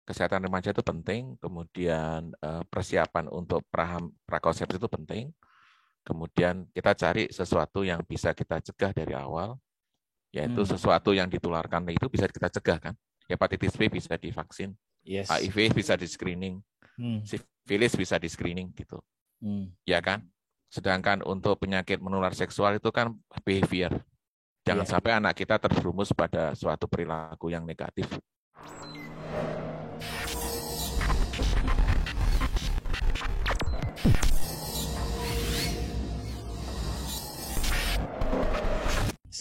Kesehatan remaja itu penting, kemudian persiapan untuk prakonsepsi itu penting, kemudian kita cari sesuatu yang bisa kita cegah dari awal, yaitu sesuatu yang ditularkan itu bisa kita cegah kan. Hepatitis B bisa divaksin, Yes. HIV bisa di screening, sifilis bisa di screening gitu, ya kan. Sedangkan untuk penyakit menular seksual itu kan behavior. Jangan sampai anak kita terjerumus pada suatu perilaku yang negatif.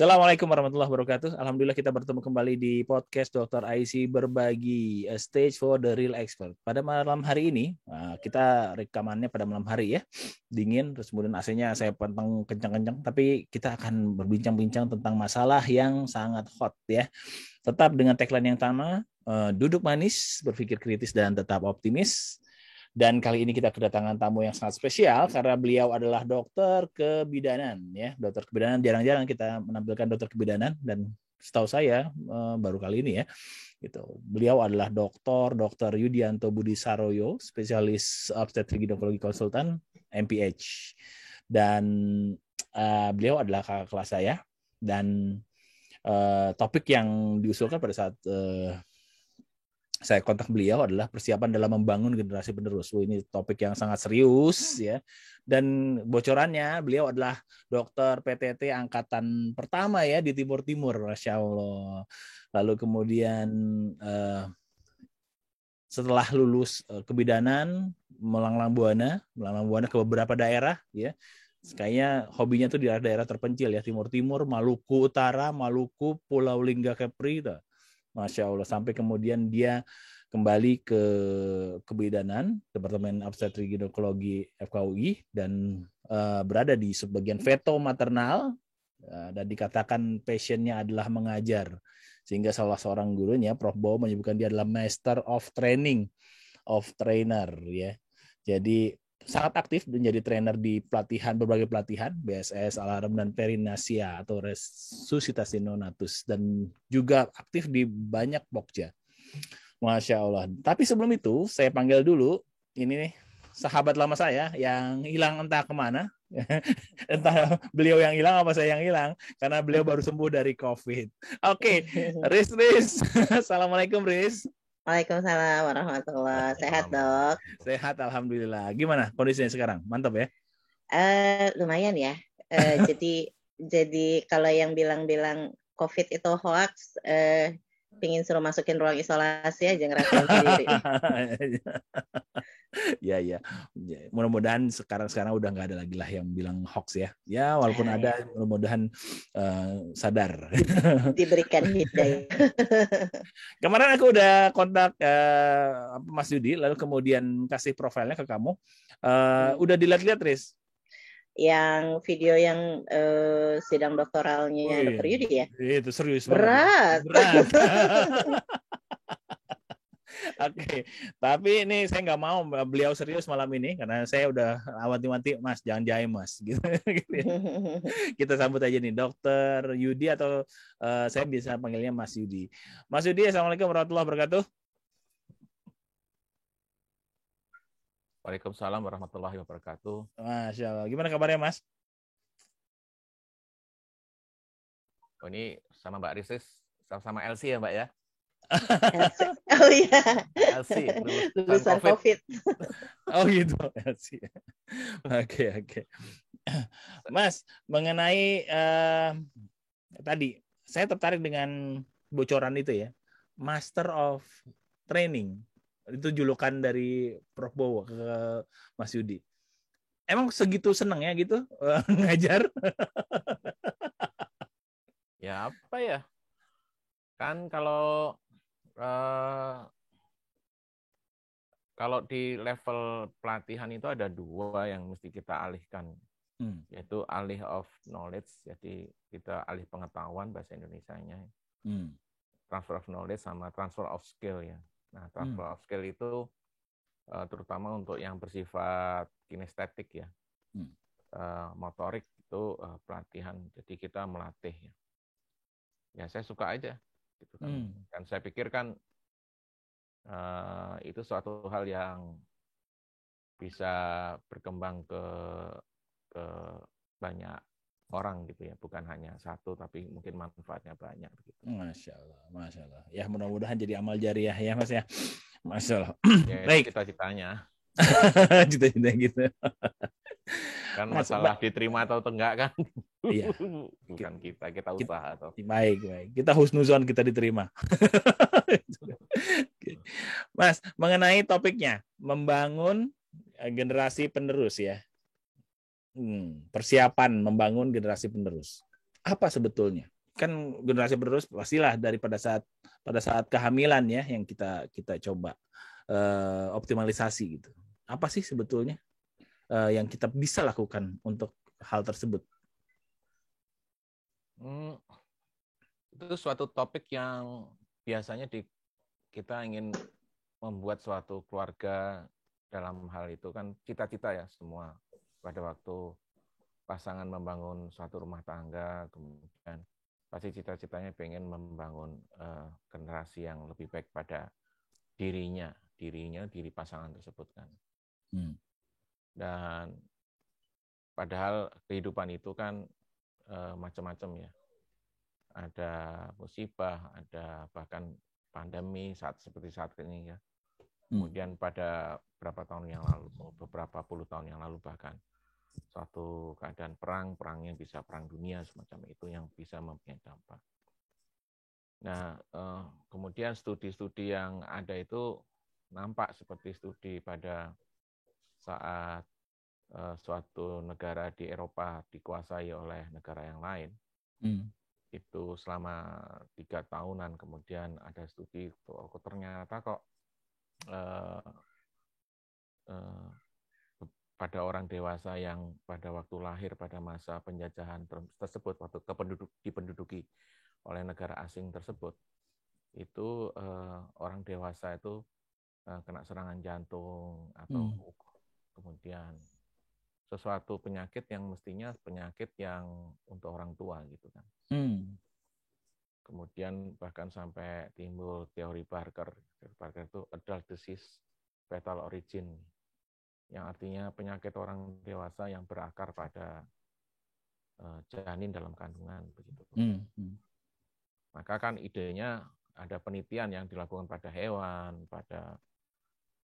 Assalamualaikum warahmatullahi wabarakatuh. Alhamdulillah kita bertemu kembali di podcast Dr. IC Berbagi, a stage for the real expert. Pada malam hari ini, kita rekamannya pada malam hari ya, dingin, terus kemudian AC-nya saya pantang kencang-kencang, tapi kita akan berbincang-bincang tentang masalah yang sangat hot ya. Tetap dengan tagline yang sama, duduk manis, berpikir kritis dan tetap optimis. Dan kali ini kita kedatangan tamu yang sangat spesial karena beliau adalah dokter kebidanan ya. Dokter kebidanan jarang-jarang kita menampilkan dokter kebidanan dan setahu saya baru kali ini ya. Gitu. Beliau adalah Dr. Yudianto Budi Saroyo, spesialis obstetrik ginekologi konsultan MPH. Dan beliau adalah kakak kelas saya dan topik yang diusulkan pada saat saya kontak beliau adalah persiapan dalam membangun generasi penerus. Ini topik yang sangat serius ya. Dan bocorannya beliau adalah dokter PTT angkatan pertama ya di Timur Timur, Masya Allah. Lalu kemudian setelah lulus kebidanan melanglang buana ke beberapa daerah ya. Kayaknya hobinya tuh di daerah terpencil ya, Timur Timur, Maluku Utara, Maluku, Pulau Lingga Kepri. Masya Allah, sampai kemudian dia kembali ke kebidanan, Departemen Obstetrik Ginekologi FKUI, dan berada di sebagian veto maternal, dan dikatakan passionnya adalah mengajar. Sehingga salah seorang gurunya, Prof. Bowo, menyebutkan dia adalah Master of Training, of Trainer. Ya. Jadi sangat aktif menjadi trainer di berbagai pelatihan BSS, Alarm, dan Perinasia atau resusitasi neonatus, dan juga aktif di banyak pokja. Masya Allah. Tapi sebelum itu saya panggil dulu ini nih sahabat lama saya yang hilang entah kemana. Entah beliau yang hilang apa saya yang hilang karena beliau baru sembuh dari COVID. Oke, Riz. Assalamualaikum, Riz. Waalaikumsalam warahmatullahi wabarakatuh. Sehat, Dok? Sehat, alhamdulillah. Gimana kondisinya sekarang? Mantap ya? Lumayan ya. Jadi kalau yang bilang-bilang COVID itu hoax, pingin suruh masukin ruang isolasi aja ngerasain sendiri. Ya. Mudah-mudahan sekarang udah nggak ada lagi lah yang bilang hoax ya. Ya, walaupun ada, mudah-mudahan sadar. Diberikan hidayah. Kemarin aku udah kontak Mas Yudi, lalu kemudian kasih profilnya ke kamu. Udah dilihat-lihat, Riz? Yang video yang sidang doktoralnya Dr. Yudi ya? Itu serius banget. Berat. Oke, tapi ini saya nggak mau beliau serius malam ini karena saya udah awati-wati, Mas jangan jaim Mas, gitu. Kita sambut aja nih Dokter Yudi atau saya bisa panggilnya Mas Yudi. Mas Yudi, assalamualaikum warahmatullahi wabarakatuh. Waalaikumsalam warahmatullahi wabarakatuh. Masya Allah. Gimana kabarnya, Mas? Oh, ini sama Mbak Risis, sama Elsie ya, Mbak ya? Oh iya. Elsie, lulusan COVID. Oh gitu, Elsie. Oke. Mas, mengenai tadi, saya tertarik dengan bocoran itu ya. Master of Training. Itu julukan dari Prof. Bowo ke Mas Yudi. Emang segitu senangnya gitu ngajar? Ya apa ya? Kan kalau di level pelatihan itu ada dua yang mesti kita alihkan, yaitu alih of knowledge, jadi kita alih pengetahuan bahasa Indonesianya, transfer of knowledge sama transfer of skill ya. Nah, transfer of skill itu terutama untuk yang bersifat kinestetik ya, motorik itu pelatihan, jadi kita melatih ya saya suka aja gitu kan. Dan saya pikir kan itu suatu hal yang bisa berkembang ke banyak orang gitu ya, bukan hanya satu tapi mungkin manfaatnya banyak gitu. Masya Allah. Ya mudah-mudahan jadi amal jariah ya Mas ya. Masya Allah. Ya, baik. Cita-citanya. Cita-cita gitu. Kan masalah diterima atau enggak kan? Iya. Bukan kita usaha atau. Baik. Kita husnuzon, kita diterima. Mas, mengenai topiknya membangun generasi penerus ya. Persiapan membangun generasi penerus. Apa sebetulnya? Kan generasi penerus pastilah pada saat kehamilan ya yang kita coba optimalisasi gitu. Apa sih sebetulnya yang kita bisa lakukan untuk hal tersebut? Itu suatu topik yang biasanya kita ingin membuat suatu keluarga. Dalam hal itu kan cita-cita ya semua. Pada waktu pasangan membangun suatu rumah tangga, kemudian pasti cita-citanya pengen membangun generasi yang lebih baik pada diri pasangan tersebut kan. Dan padahal kehidupan itu kan macam-macam ya. Ada musibah, ada bahkan pandemi seperti saat ini ya. Kemudian pada beberapa puluh tahun yang lalu bahkan suatu keadaan perangnya bisa perang dunia semacam itu yang bisa mempunyai dampak. Nah, kemudian studi-studi yang ada itu nampak seperti studi pada saat suatu negara di Eropa dikuasai oleh negara yang lain. Itu selama 3 tahunan kemudian ada studi ternyata kok pada orang dewasa yang pada waktu lahir pada masa penjajahan tersebut, waktu dipenduduki oleh negara asing tersebut, itu orang dewasa itu kena serangan jantung atau kemudian sesuatu penyakit yang mestinya penyakit yang untuk orang tua gitu kan. Kemudian bahkan sampai timbul teori Barker. Barker itu adult disease fetal origin, yang artinya penyakit orang dewasa yang berakar pada janin dalam kandungan begitu. Maka kan idenya ada penelitian yang dilakukan pada hewan, pada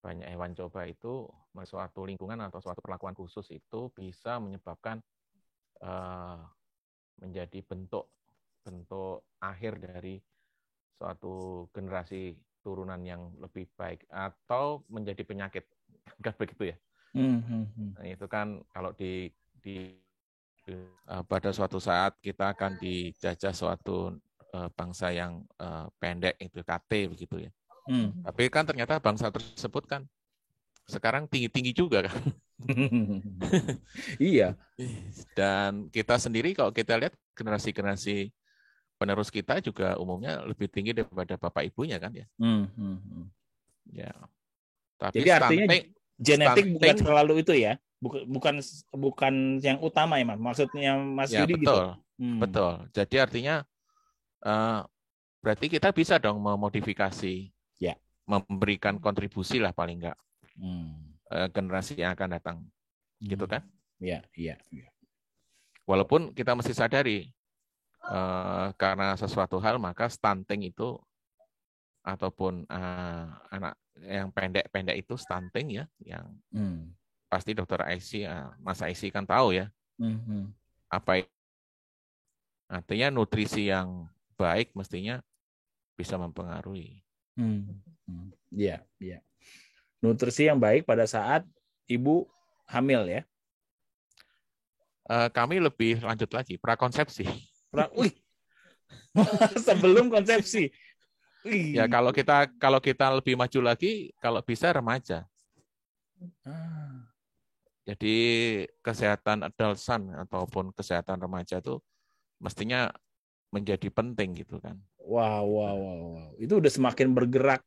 banyak hewan coba itu suatu lingkungan atau suatu perlakuan khusus itu bisa menyebabkan menjadi bentuk akhir dari suatu generasi turunan yang lebih baik atau menjadi penyakit, kan begitu ya? Nah, itu kan kalau pada suatu saat kita akan dijajah suatu bangsa yang pendek itu KT begitu ya. Tapi kan ternyata bangsa tersebut kan sekarang tinggi-tinggi juga kan. Iya. Dan kita sendiri kalau kita lihat generasi penerus kita juga umumnya lebih tinggi daripada bapak ibunya kan ya. Ya. Tapi jadi artinya genetik bukan selalu itu ya, bukan yang utama ya Mas. Maksudnya Mas Yudi betul, gitu. Betul. Jadi artinya berarti kita bisa dong memodifikasi, memberikan kontribusi lah paling enggak generasi yang akan datang, gitu kan? Iya. Walaupun kita mesti sadari karena sesuatu hal maka stunting itu ataupun anak yang pendek-pendek itu stunting ya, yang pasti Dokter Aisy, Mas Aisy kan tahu ya apa artinya nutrisi yang baik mestinya bisa mempengaruhi. Iya. Nutrisi yang baik pada saat ibu hamil ya. Kami lebih lanjut lagi prakonsepsi. Sebelum konsepsi. Ya kalau kita lebih maju lagi, kalau bisa remaja. Jadi kesehatan adult son ataupun kesehatan remaja itu mestinya menjadi penting gitu kan. Wow. Itu udah semakin bergerak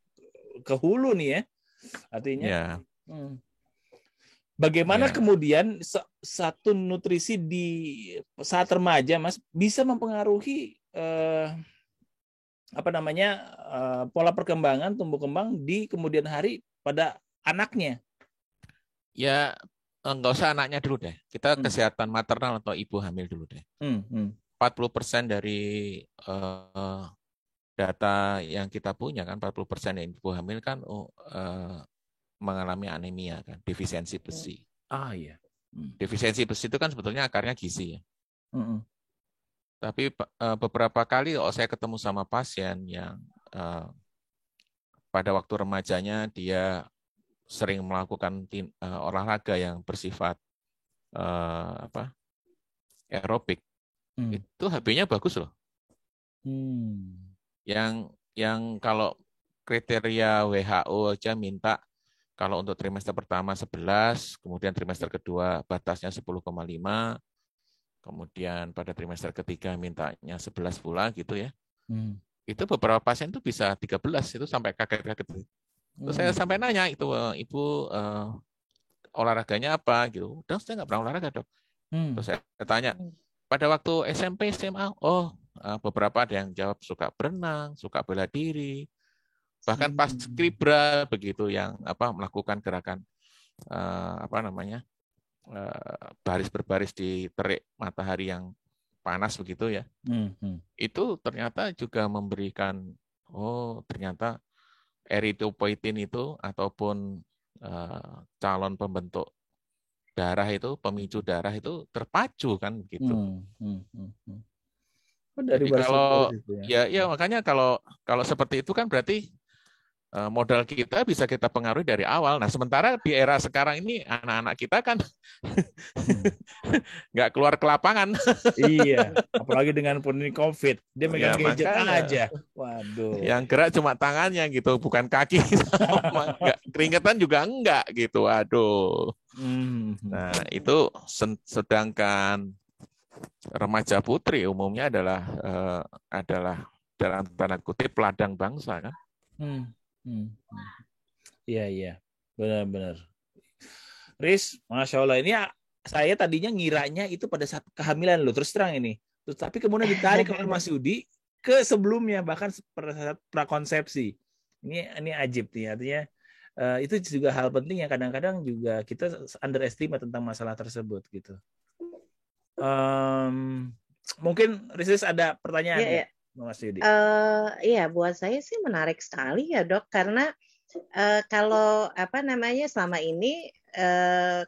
ke hulu nih ya. Artinya. Ya. Bagaimana kemudian satu nutrisi di saat remaja, Mas, bisa mempengaruhi pola perkembangan tumbuh kembang di kemudian hari pada anaknya. Ya nggak usah anaknya dulu deh. Kita kesehatan maternal atau ibu hamil dulu deh. 40% dari data yang kita punya kan 40% yang ibu hamil kan mengalami anemia kan, defisiensi besi. Iya. Defisiensi besi itu kan sebetulnya akarnya gizi ya. Tapi beberapa kali saya ketemu sama pasien yang pada waktu remajanya dia sering melakukan olahraga yang bersifat aerobik, itu HB-nya bagus loh. Yang kalau kriteria WHO aja minta kalau untuk trimester pertama 11, kemudian trimester kedua batasnya 10,5, kemudian pada trimester ketiga mintanya 11 pula gitu ya. Itu beberapa pasien itu bisa 13, itu sampai kaget-kaget. Terus saya sampai nanya itu, Ibu olahraganya apa gitu. Udah saya nggak pernah olahraga dok. Terus saya tanya, pada waktu SMP, SMA, beberapa ada yang jawab suka berenang, suka bela diri, bahkan pas skribra begitu yang melakukan gerakan baris berbaris di terik matahari yang panas begitu ya. Itu ternyata juga memberikan ternyata eritropoietin itu ataupun calon pembentuk darah itu, pemicu darah itu terpacu kan gitu. Jadi kalau ya makanya kalau seperti itu kan berarti modal kita bisa kita pengaruhi dari awal. Nah, sementara di era sekarang ini anak-anak kita kan nggak keluar ke lapangan. Iya, apalagi dengan pandemi COVID, dia megang gadget aja. Waduh. Yang gerak cuma tangannya gitu, bukan kaki. Keringetan juga enggak gitu. Aduh. Nah, itu sedangkan remaja putri umumnya adalah dalam tanda kutip ladang bangsa kan. Iya, benar-benar. Riz, Masya Allah, ini saya tadinya ngiranya itu pada saat kehamilan loh, terus terang ini. Tapi kemudian ditarik oleh Mas Yudi ke sebelumnya, bahkan pada saat prakonsepsi. Ini ajib nih, artinya itu juga hal penting yang kadang-kadang juga kita underestimate tentang masalah tersebut gitu. Mungkin Riz ada pertanyaan ya, Mas Yudi? Iya, buat saya sih menarik sekali ya dok, karena kalau selama ini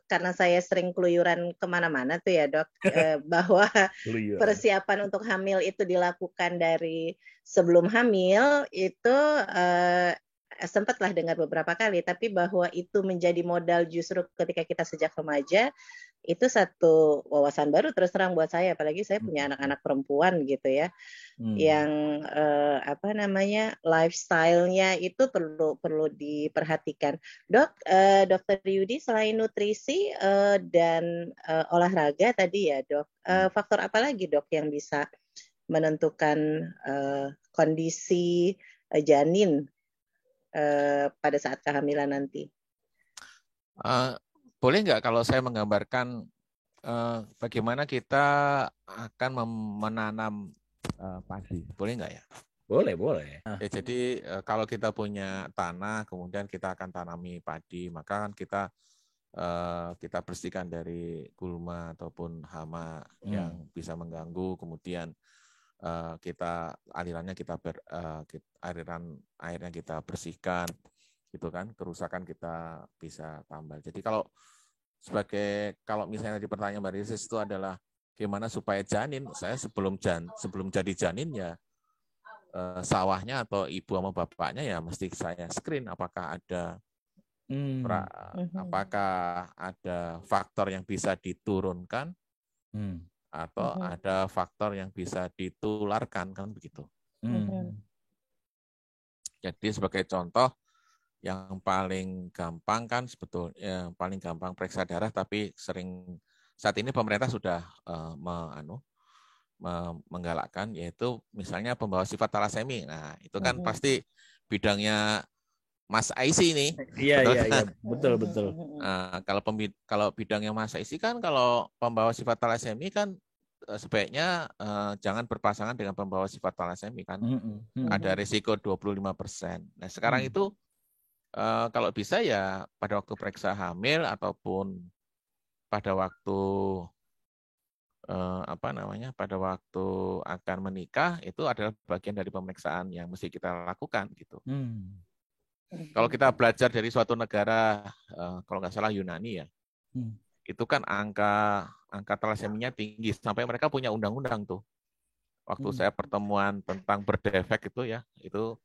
karena saya sering keluyuran kemana-mana tuh ya dok, bahwa persiapan untuk hamil itu dilakukan dari sebelum hamil itu sempatlah dengar beberapa kali, tapi bahwa itu menjadi modal justru ketika kita sejak remaja, itu satu wawasan baru terus terang buat saya, apalagi saya punya anak-anak perempuan gitu ya, yang lifestyle-nya itu perlu diperhatikan. Dok, Dokter Yudi, selain nutrisi dan olahraga tadi ya dok, faktor apa lagi dok yang bisa menentukan kondisi janin pada saat kehamilan nanti? Boleh nggak kalau saya menggambarkan bagaimana kita akan menanam padi? Boleh nggak ya? Boleh. Ya, jadi kalau kita punya tanah, kemudian kita akan tanami padi, maka kan kita bersihkan dari gulma ataupun hama yang bisa mengganggu, kemudian aliran airnya kita bersihkan gitu kan, kerusakan kita bisa tambal. Jadi kalau misalnya di pertanyaan Mbak Risis itu adalah gimana supaya janin, saya sebelum jadi janin ya sawahnya atau ibu sama bapaknya ya mesti saya screen apakah ada faktor yang bisa diturunkan atau ada faktor yang bisa ditularkan kan begitu. Jadi sebagai contoh yang paling gampang kan sebetulnya paling gampang periksa darah, tapi saat ini pemerintah sudah menggalakkan yaitu misalnya pembawa sifat talasemi. Nah, itu kan pasti bidangnya Mas Aisy ini. Iya, betul. Kalau bidangnya Mas Aisy kan kalau pembawa sifat talasemi kan sebaiknya jangan berpasangan dengan pembawa sifat talasemia kan. Ada risiko 25%. Nah, sekarang itu kalau bisa ya pada waktu periksa hamil ataupun pada waktu pada waktu akan menikah itu adalah bagian dari pemeriksaan yang mesti kita lakukan gitu. Kalau kita belajar dari suatu negara, kalau nggak salah Yunani ya, itu kan angka talasemianya tinggi sampai mereka punya undang-undang tuh. Waktu saya pertemuan tentang berdefek itu ya, itu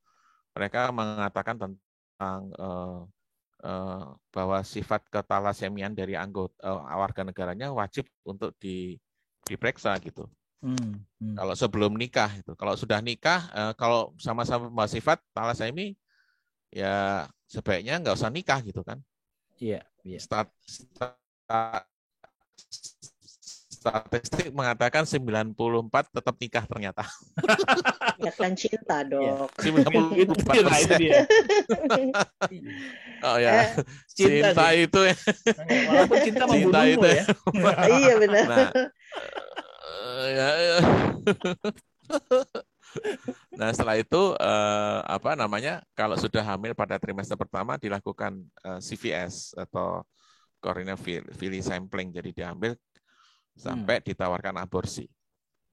mereka mengatakan tentang bahwa sifat ketalasemian dari anggota warga negaranya wajib untuk diperiksa gitu. Kalau sebelum nikah itu, kalau sudah nikah, kalau sama-sama sifat talasemi, ya sebaiknya nggak usah nikah gitu kan. Iya. Statistik mengatakan 94 tetap nikah ternyata. Ya kan cinta, Dok. 94%. Oh ya, cinta itu ya. Walaupun cinta membunuhmu ya. Iya benar. Nah setelah itu kalau sudah hamil pada trimester pertama dilakukan CVS atau coronary villi sampling, jadi diambil sampai ditawarkan aborsi.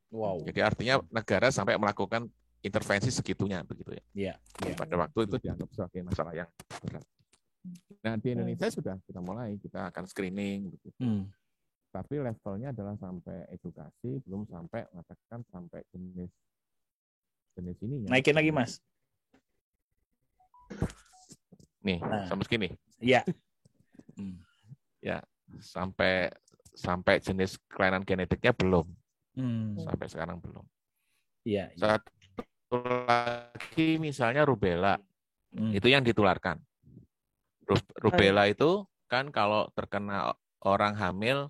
Wow. Jadi artinya negara sampai melakukan intervensi segitunya begitu ya. Iya. Pada waktu itu dianggap sebagai masalah yang berat. Nah di Indonesia sudah kita mulai, kita akan screening begitu. Tapi levelnya adalah sampai edukasi, belum sampai mengatakan sampai jenis ini. Naikin lagi Mas. Nih, sampai segini. Iya. Ya, sampai jenis kelainan genetiknya belum. Sampai sekarang belum. Iya. Satu lagi misalnya rubella. Itu yang ditularkan. Rubella itu kan kalau terkena orang hamil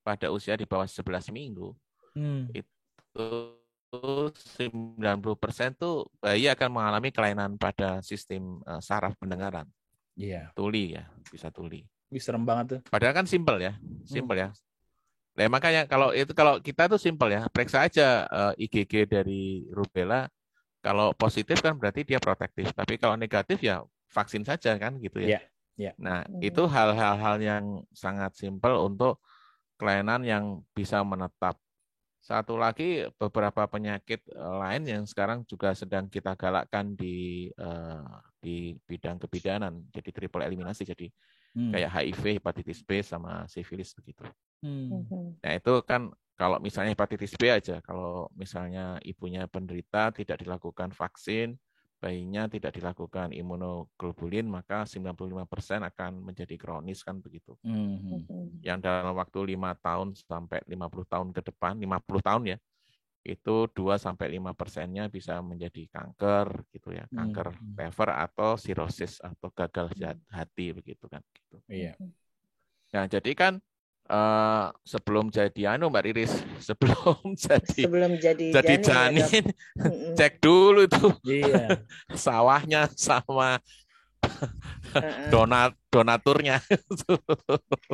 pada usia di bawah 11 minggu, itu 90% tuh bayi akan mengalami kelainan pada sistem saraf pendengaran. Iya. Tuli ya, bisa tuli. Serem banget tuh. Padahal kan simpel ya. Nah, makanya kalau kita tuh simpel ya, periksa aja IgG dari rubella. Kalau positif kan berarti dia protektif, tapi kalau negatif ya vaksin saja kan gitu ya. Yeah. Nah, itu hal-hal yang sangat simpel untuk kelainan yang bisa menetap. Satu lagi beberapa penyakit lain yang sekarang juga sedang kita galakkan di bidang kebidanan, jadi triple eliminasi, jadi kayak HIV, hepatitis B sama sifilis begitu. Nah itu kan kalau misalnya hepatitis B aja, kalau misalnya ibunya penderita tidak dilakukan vaksin, bayinya tidak dilakukan imunoglobulin, maka 95% akan menjadi kronis kan begitu. Yang dalam waktu 5 tahun sampai 50 tahun ke depan, 50 tahun ya, itu 2-5%-nya bisa menjadi kanker gitu ya, kanker liver atau sirosis atau gagal hati begitu kan. Gitu. Iya. Nah jadi kan sebelum jadi Mbak Riris, sebelum jadi janin, cek dulu tuh sawahnya sama donaturnya.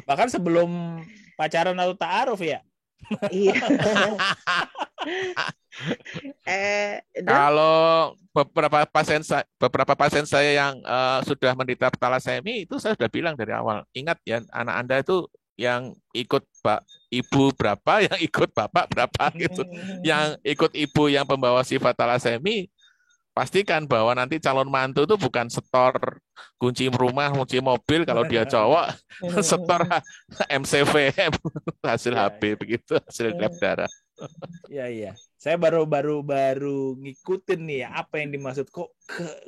Bahkan sebelum pacaran atau ta'aruf ya. Iya. Kalau beberapa pasien saya yang sudah menderita talasemi itu saya sudah bilang dari awal, ingat ya anak Anda itu yang ikut ibu berapa, yang ikut bapak berapa gitu. Yang ikut ibu yang pembawa sifat talasemi, pastikan bahwa nanti calon mantu itu bukan setor kunci rumah, kunci mobil kalau dia cowok, setor MCV, hasil HB begitu, hasil lab darah. Iya. Saya baru ngikutin nih ya, apa yang dimaksud kok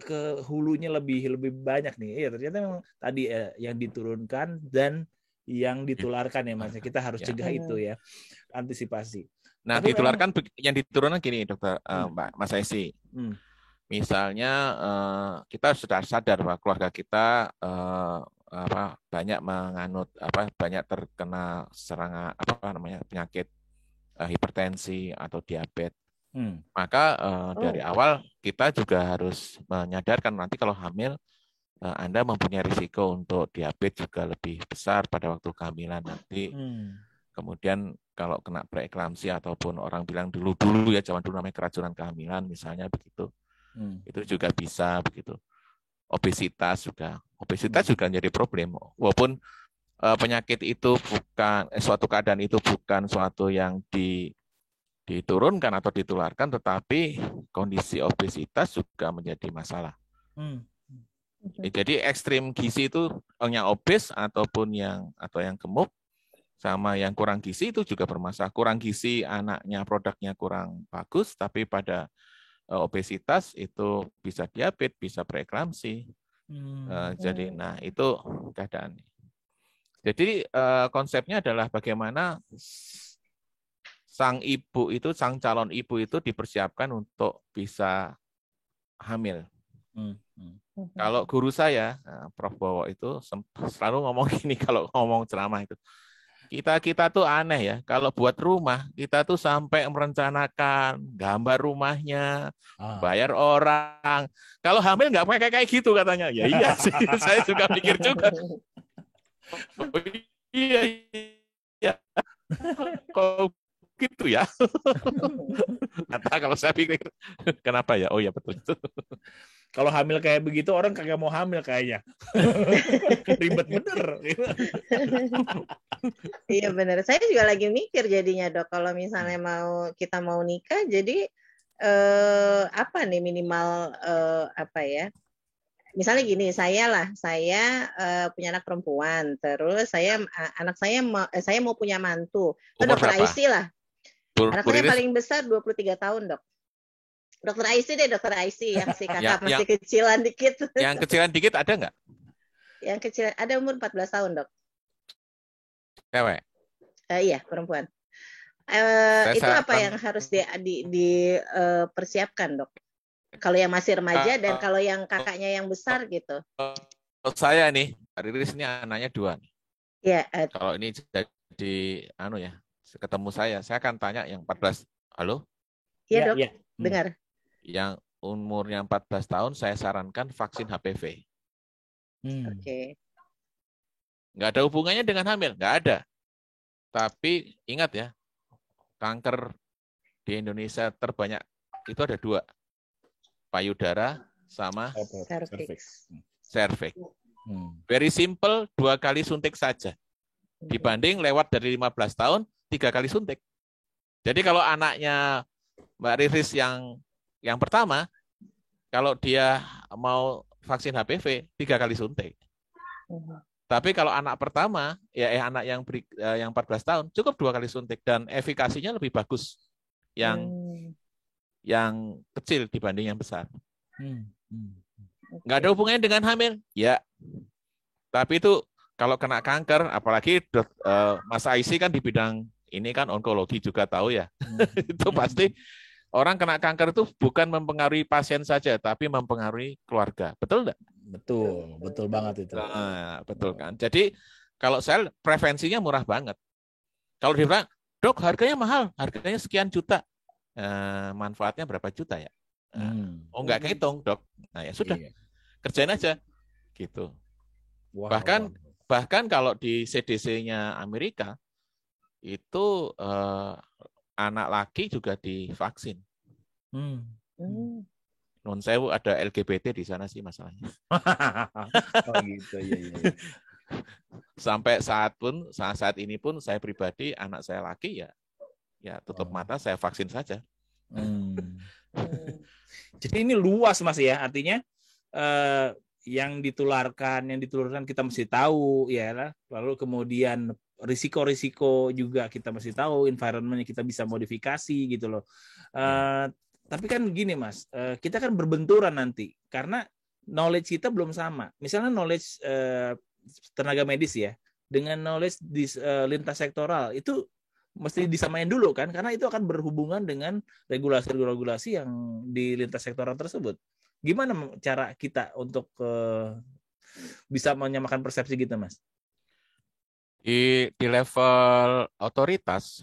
ke hulunya lebih banyak nih. Iya, ternyata memang tadi yang diturunkan dan yang ditularkan ya Mas. Kita harus cegah itu ya, antisipasi. Nah, tapi ditularkan yang diturunkan gini Dokter Mbak Mas Esi. Misalnya kita sudah sadar bahwa keluarga kita banyak menganut banyak terkena serangan penyakit hipertensi atau diabetes. Maka dari awal kita juga harus menyadarkan nanti kalau hamil Anda mempunyai risiko untuk diabetes juga lebih besar pada waktu kehamilan nanti. Kemudian kalau kena preeklamsi ataupun orang bilang dulu ya, zaman dulu namanya keracunan kehamilan misalnya begitu. Itu juga bisa begitu. Obesitas juga jadi problem. Walaupun penyakit itu bukan suatu keadaan itu bukan suatu yang diturunkan atau ditularkan, tetapi kondisi obesitas juga menjadi masalah. Jadi ekstrim gizi itu yang obes ataupun yang gemuk sama yang kurang gizi itu juga bermasalah. Kurang gizi anaknya produknya kurang bagus, tapi pada obesitas itu bisa diabetes, bisa preeklamsi. Jadi itu keadaannya. Jadi konsepnya adalah bagaimana sang calon ibu itu dipersiapkan untuk bisa hamil. Kalau guru saya, Prof. Bowo itu selalu ngomong gini kalau ngomong ceramah itu. Kita tuh aneh ya, kalau buat rumah, kita tuh sampai merencanakan gambar rumahnya, bayar orang. Kalau hamil nggak pakai kayak gitu katanya. Ya iya sih, saya juga mikir juga. Oh, iya. Kok gitu ya? Kalau saya pikir, kenapa ya? Oh ya betul. Kalau hamil kayak begitu orang kagak mau hamil kayaknya. Ribet bener. Iya benar. Saya juga lagi mikir jadinya dok, kalau misalnya kita mau nikah, jadi apa nih minimal apa ya? Misalnya gini, saya punya anak perempuan, terus anak saya mau punya mantu. Dokter Aisy lah. Anak saya paling besar 23 tahun, dok. Dokter Aisy yang si kakak masih kecilan dikit. Yang kecilan dikit ada nggak? Yang kecilan ada umur 14 tahun, dok. Cewek? Iya, perempuan. Itu apa yang harus dipersiapkan, dok? Kalau yang masih remaja dan kalau yang kakaknya yang besar gitu. Saya nih, Riris ini anaknya 2 nih. Iya. Kalau ini jadi ketemu saya akan tanya yang 14. Halo? Iya, dok. Ya. Dengar. Yang umurnya 14 tahun saya sarankan vaksin HPV. Oke. Nggak ada hubungannya dengan hamil, nggak ada. Tapi ingat ya, kanker di Indonesia terbanyak itu ada 2. Payudara sama cervix. Very simple, 2 kali suntik saja. Dibanding lewat dari 15 tahun, 3 kali suntik. Jadi kalau anaknya Mbak Riris yang pertama, kalau dia mau vaksin HPV, 3 kali suntik. Tapi kalau anak pertama, anak yang 14 tahun, cukup 2 kali suntik dan efikasinya lebih bagus yang kecil dibanding yang besar. Nggak ada hubungannya dengan hamil, ya. Tapi itu kalau kena kanker, apalagi Mas Aisy kan di bidang ini kan onkologi juga tahu ya. Itu pasti orang kena kanker itu bukan mempengaruhi pasien saja, tapi mempengaruhi keluarga. Betul enggak? Betul banget itu. Nah, betul kan. Jadi kalau saya prevensinya murah banget. Kalau dibilang, dok harganya mahal, harganya sekian juta. Manfaatnya berapa juta ya? Oh nggak kehitung dok. Nah ya sudah, kerjain aja. Gitu. Bahkan kalau di CDC-nya Amerika, itu anak laki juga divaksin. Non sewu ada LGBT di sana sih masalahnya. Oh gitu ya. Sampai saat ini pun saya pribadi anak saya laki ya tutup mata saya vaksin saja. Jadi ini luas Mas ya, artinya yang diturunkan kita mesti tahu ya, lalu kemudian risiko-risiko juga kita mesti tahu, environment-nya kita bisa modifikasi gitu loh. Tapi kan gini Mas, kita kan berbenturan nanti karena knowledge kita belum sama. Misalnya knowledge tenaga medis ya dengan knowledge di lintas sektoral itu mesti disamain dulu kan, karena itu akan berhubungan dengan regulasi-regulasi yang di lintas sektoral tersebut. Gimana cara kita untuk bisa menyamakan persepsi gitu Mas? Di level otoritas,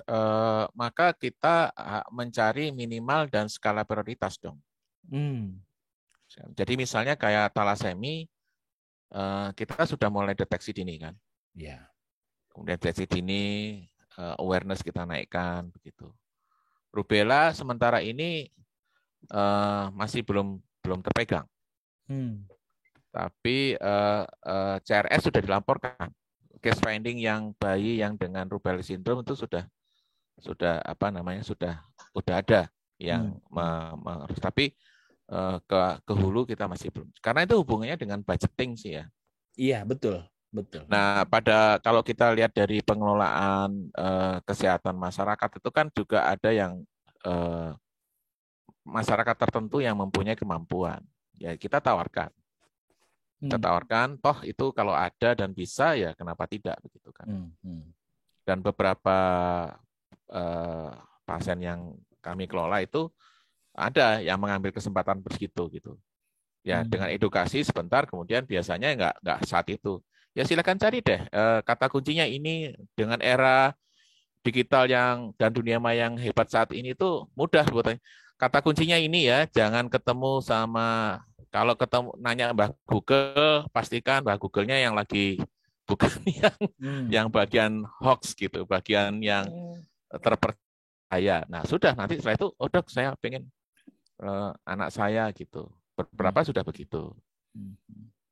maka kita mencari minimal dan skala prioritas dong. Jadi misalnya kayak talasemi, kita sudah mulai deteksi dini kan. Ya. Kemudian deteksi dini, awareness kita naikkan begitu. Rubella sementara ini masih belum terpegang. Tapi CRS sudah dilaporkan. Case finding yang bayi yang dengan rubella syndrome itu sudah ada yang tapi ke hulu kita masih belum. Karena itu hubungannya dengan budgeting sih ya. Iya, betul. Nah, kalau kita lihat dari pengelolaan kesehatan masyarakat itu kan juga ada yang masyarakat tertentu yang mempunyai kemampuan. Ya, kita tawarkan. Toh itu kalau ada dan bisa ya kenapa tidak begitu kan. Dan beberapa pasien yang kami kelola itu ada yang mengambil kesempatan begitu gitu. Ya dengan edukasi sebentar kemudian biasanya nggak saat itu. Ya silakan cari deh kata kuncinya ini dengan era digital dan dunia maya yang hebat saat ini tuh mudah sebetulnya. Kata kuncinya ini ya, jangan ketemu sama kalau ketemu nanya Mbah Google, pastikan Mbah Google-nya yang lagi bukan yang bagian hoax gitu, bagian yang terpercaya. Nah, sudah nanti setelah itu, Dok, saya pengen anak saya gitu. Beberapa sudah begitu.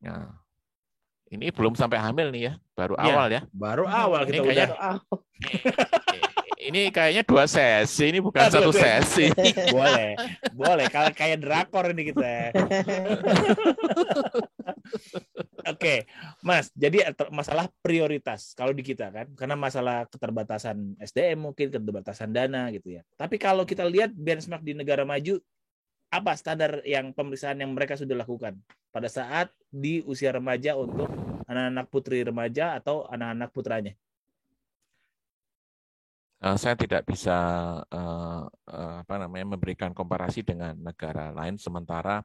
Nah, ini belum sampai hamil nih ya, baru awal ya. Baru awal kita udah. Ini kayaknya 2 sesi, ini bukan 1 sesi. Boleh. Kalau kayak drakor ini kita. Oke, Mas. Jadi masalah prioritas kalau di kita kan, karena masalah keterbatasan SDM mungkin, keterbatasan dana gitu ya. Tapi kalau kita lihat benchmark di negara maju, apa standar yang pemeriksaan yang mereka sudah lakukan pada saat di usia remaja untuk anak-anak putri remaja atau anak-anak putranya? Saya tidak bisa memberikan komparasi dengan negara lain, sementara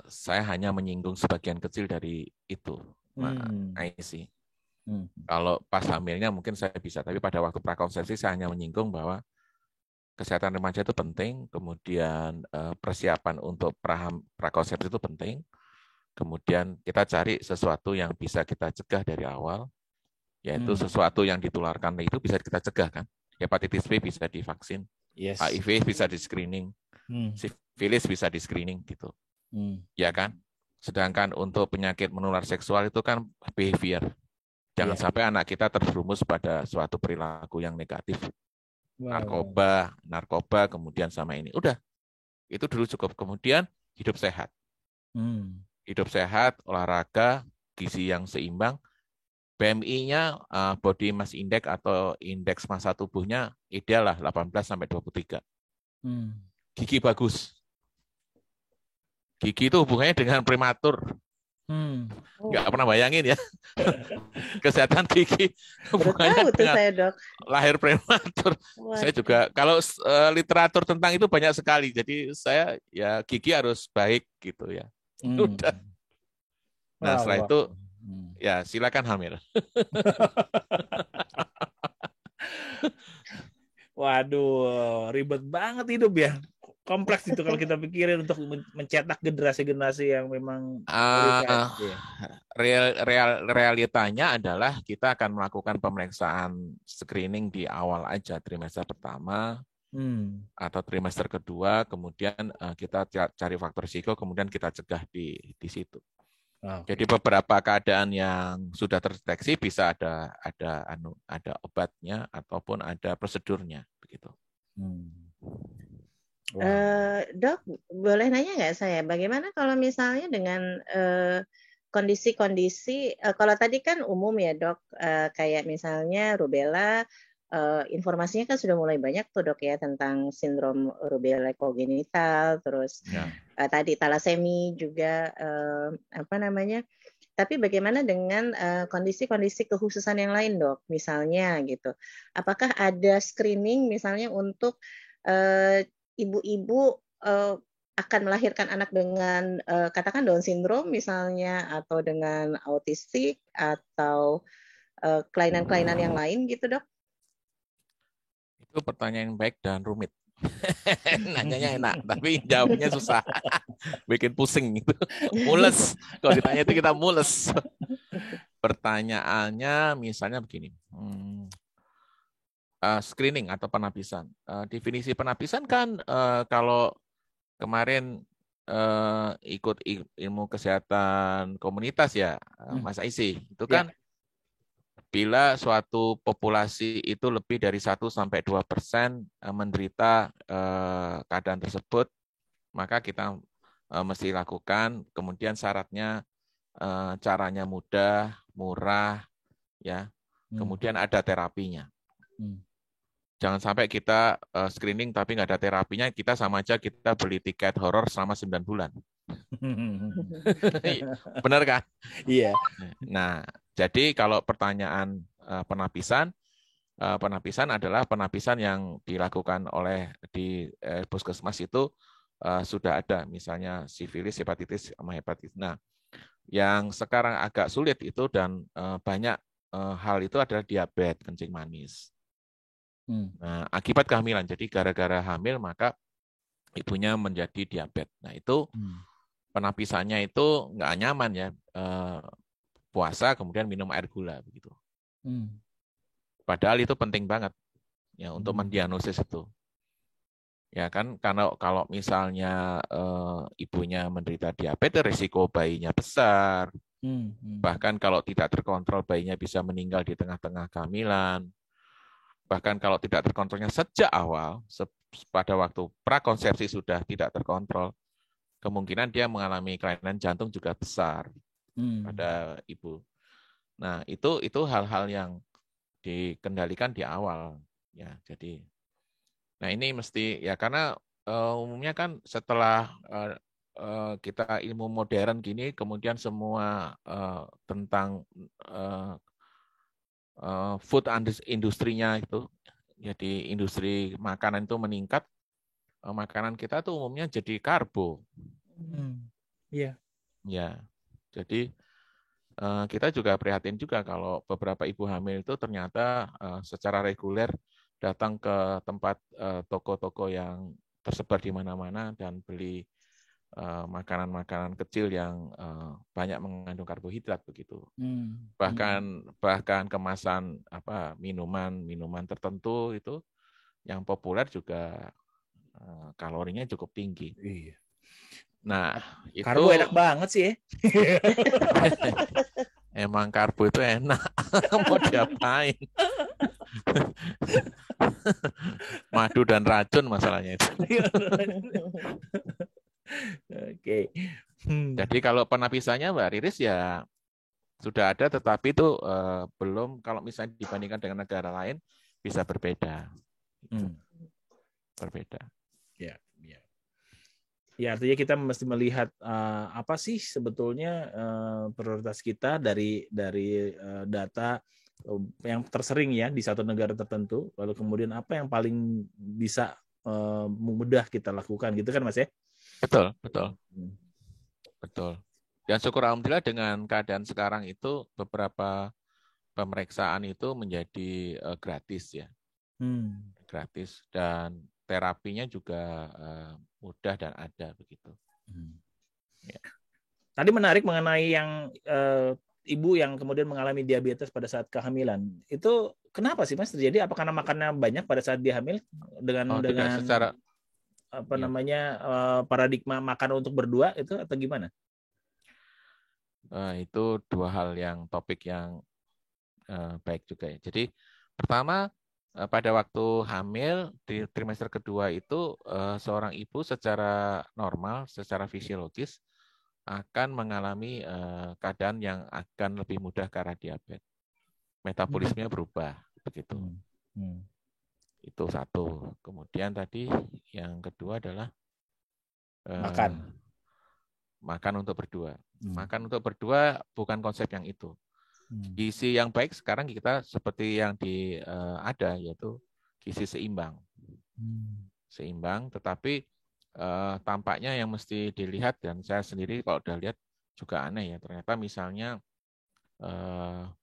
saya hanya menyinggung sebagian kecil dari itu, IC. Kalau pas hamilnya mungkin saya bisa, tapi pada waktu prakonsepsi saya hanya menyinggung bahwa kesehatan remaja itu penting, kemudian persiapan untuk prakonsepsi itu penting, kemudian kita cari sesuatu yang bisa kita cegah dari awal, yaitu sesuatu yang ditularkan itu bisa kita cegah kan. Hepatitis B bisa divaksin, HIV bisa di screening, sifilis bisa di screening gitu, ya kan. Sedangkan untuk penyakit menular seksual itu kan behavior. Jangan sampai anak kita terjerumus pada suatu perilaku yang negatif, narkoba, kemudian sama ini. Udah, itu dulu cukup. Kemudian hidup sehat, olahraga, gizi yang seimbang. BMI-nya body mass index atau indeks massa tubuhnya ideal lah 18 sampai 23. Gigi bagus. Gigi itu hubungannya dengan prematur. Nggak pernah bayangin ya. Kesehatan gigi hubungannya dengan saya, Dok. Lahir prematur. Saya juga kalau literatur tentang itu banyak sekali. Jadi saya ya gigi harus baik gitu ya. Udah. Nah, setelah itu ya silakan hamil. Waduh, ribet banget hidup ya. Kompleks itu kalau kita pikirin untuk mencetak generasi-generasi yang memang realitanya adalah kita akan melakukan pemeriksaan screening di awal aja, trimester pertama atau trimester kedua, kemudian kita cari faktor risiko, kemudian kita cegah di situ. Jadi beberapa keadaan yang sudah terdeteksi bisa ada obatnya ataupun ada prosedurnya begitu. Dok, boleh nanya nggak saya, bagaimana kalau misalnya dengan kondisi-kondisi, kalau tadi kan umum ya Dok, kayak misalnya rubella, informasinya kan sudah mulai banyak tuh Dok ya tentang sindrom rubella kongenital, terus tadi talasemi juga Tapi bagaimana dengan kondisi-kondisi kekhususan yang lain Dok, misalnya gitu. Apakah ada screening misalnya untuk ibu-ibu akan melahirkan anak dengan katakan Down syndrome misalnya, atau dengan autistik atau kelainan-kelainan yang lain gitu Dok? Itu pertanyaan yang baik dan rumit. Nanyanya enak, tapi jawabnya susah. Bikin pusing gitu. Mules. Kalau ditanya itu kita mules. Pertanyaannya misalnya begini. screening atau penapisan. Definisi penapisan kan kalau kemarin ikut ilmu kesehatan komunitas ya, Mas Aisy, itu kan bila suatu populasi itu lebih dari 1-2% menderita keadaan tersebut, maka kita mesti lakukan. Kemudian syaratnya caranya mudah, murah, ya. Kemudian ada terapinya. Jangan sampai kita screening tapi nggak ada terapinya, kita sama aja kita beli tiket horor selama 9 bulan. Benar kan? Iya. Nah, jadi kalau pertanyaan penapisan adalah penapisan yang dilakukan oleh di puskesmas itu sudah ada, misalnya sifilis, hepatitis, sama hepatitis. Nah, yang sekarang agak sulit itu dan banyak hal itu adalah diabetes kencing manis. Nah, akibat kehamilan, jadi gara-gara hamil maka ibunya menjadi diabetes. Nah, itu penapisannya itu nggak nyaman ya, puasa kemudian minum air gula begitu. Padahal itu penting banget ya untuk mendiagnosis itu. Ya kan, karena kalau misalnya ibunya menderita diabetes, risiko bayinya besar. Bahkan kalau tidak terkontrol, bayinya bisa meninggal di tengah-tengah kehamilan. Bahkan kalau tidak terkontrolnya sejak awal, pada waktu prakonsepsi sudah tidak terkontrol, kemungkinan dia mengalami kelainan jantung juga besar pada ibu. Nah, itu hal-hal yang dikendalikan di awal ya. Jadi nah ini mesti ya, karena umumnya kan setelah kita ilmu modern gini, kemudian semua tentang food industrinya itu, jadi industri makanan itu meningkat, makanan kita tuh umumnya jadi karbo. Iya. Ya, jadi kita juga prihatin juga kalau beberapa ibu hamil itu ternyata secara reguler datang ke tempat toko-toko yang tersebar di mana-mana dan beli makanan-makanan kecil yang banyak mengandung karbohidrat begitu. Bahkan kemasan minuman tertentu itu yang populer juga kalorinya cukup tinggi. Iya. Nah, itu karbo enak banget sih ya. Emang karbo itu enak. Mau diapain? Madu dan racun masalahnya itu. Oke. Jadi kalau penapisannya Mbak Riris ya sudah ada, tetapi itu belum, kalau misalnya dibandingkan dengan negara lain bisa berbeda. Berbeda. Ya, ya. Ya, artinya kita mesti melihat apa sih sebetulnya prioritas kita dari data yang tersering ya di satu negara tertentu, lalu kemudian apa yang paling bisa mudah kita lakukan gitu kan Mas ya? Betul. Dan syukur alhamdulillah dengan keadaan sekarang itu beberapa pemeriksaan itu menjadi gratis ya. Gratis, dan terapinya juga mudah dan ada begitu. Ya. Tadi menarik mengenai yang ibu yang kemudian mengalami diabetes pada saat kehamilan. Itu kenapa sih Mas terjadi? Apakah karena makannya banyak pada saat dia hamil dengan secara paradigma makan untuk berdua itu atau gimana? Itu dua hal yang topik yang baik juga ya. Jadi pertama, pada waktu hamil di trimester kedua itu seorang ibu secara normal, secara fisiologis akan mengalami keadaan yang akan lebih mudah ke arah diabetes. Metabolismenya berubah begitu. Itu satu. Kemudian tadi yang kedua adalah makan untuk berdua. Makan untuk berdua bukan konsep yang itu. Gizi yang baik sekarang kita seperti yang ada, yaitu gizi seimbang. Seimbang, tetapi tampaknya yang mesti dilihat, dan saya sendiri kalau udah lihat juga aneh ya, ternyata misalnya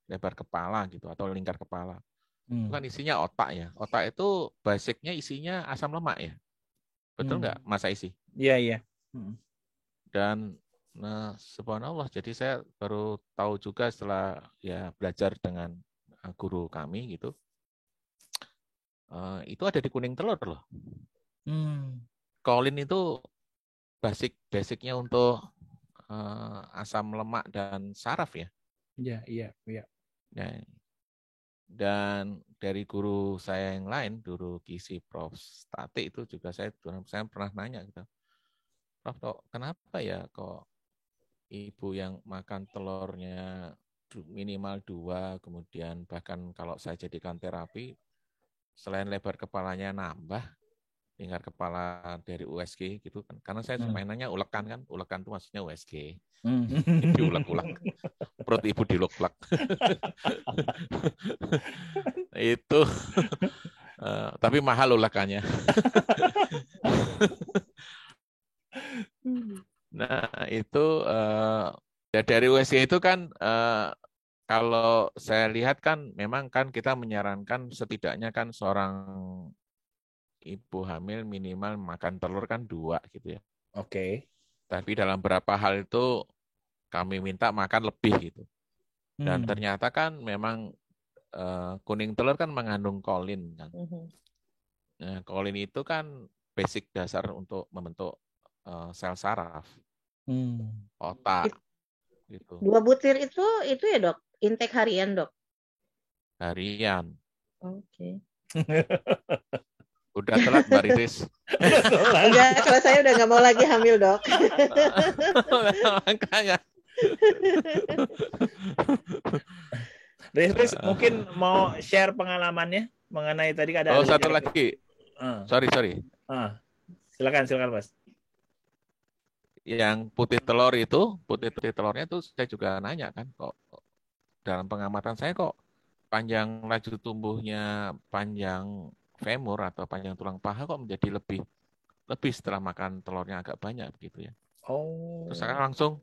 lebar kepala gitu atau lingkar kepala. Itu kan isinya otak ya. Otak itu basicnya isinya asam lemak ya. Betul nggak Mas Aisy? Iya. Dan subhanallah, jadi saya baru tahu juga setelah ya belajar dengan guru kami gitu. itu ada di kuning telur loh. Kolin itu basicnya untuk asam lemak dan saraf ya. Iya. Nah, dan dari guru saya yang lain, guru gizi Prof. Stati itu juga saya pernah nanya gitu. Prof, kenapa ya kok ibu yang makan telurnya minimal 2, kemudian bahkan kalau saya jadikan terapi, selain lebar kepalanya nambah, lingkar kepala dari USG gitu kan. Karena saya mainannya ulekan kan. Ulekan itu maksudnya USG. Diulek-ulek. Perut ibu diulek-ulek. Itu. Tapi mahal ulekannya. Nah, itu dari USG itu kan kalau saya lihat kan memang kan kita menyarankan setidaknya kan seorang ibu hamil minimal makan telur kan 2 gitu ya. Oke. Tapi dalam beberapa hal itu kami minta makan lebih gitu. Dan ternyata kan memang kuning telur kan mengandung kolin kan. Nah, kolin itu kan basic dasar untuk membentuk sel saraf, otak gitu. 2 butir itu ya dok, intake harian dok? Harian. Oke. Udah telat Mbak Riris. Enggak, kalau saya udah nggak mau lagi hamil dok. Makanya. Riz, mungkin mau share pengalamannya mengenai tadi ada. Oh, satu lagi. Sorry. Silakan Mas. Yang putih telurnya itu saya juga nanya kan, kok dalam pengamatan saya kok panjang laju tumbuhnya panjang femur atau panjang tulang paha kok menjadi lebih setelah makan telurnya agak banyak begitu ya. Terus saya langsung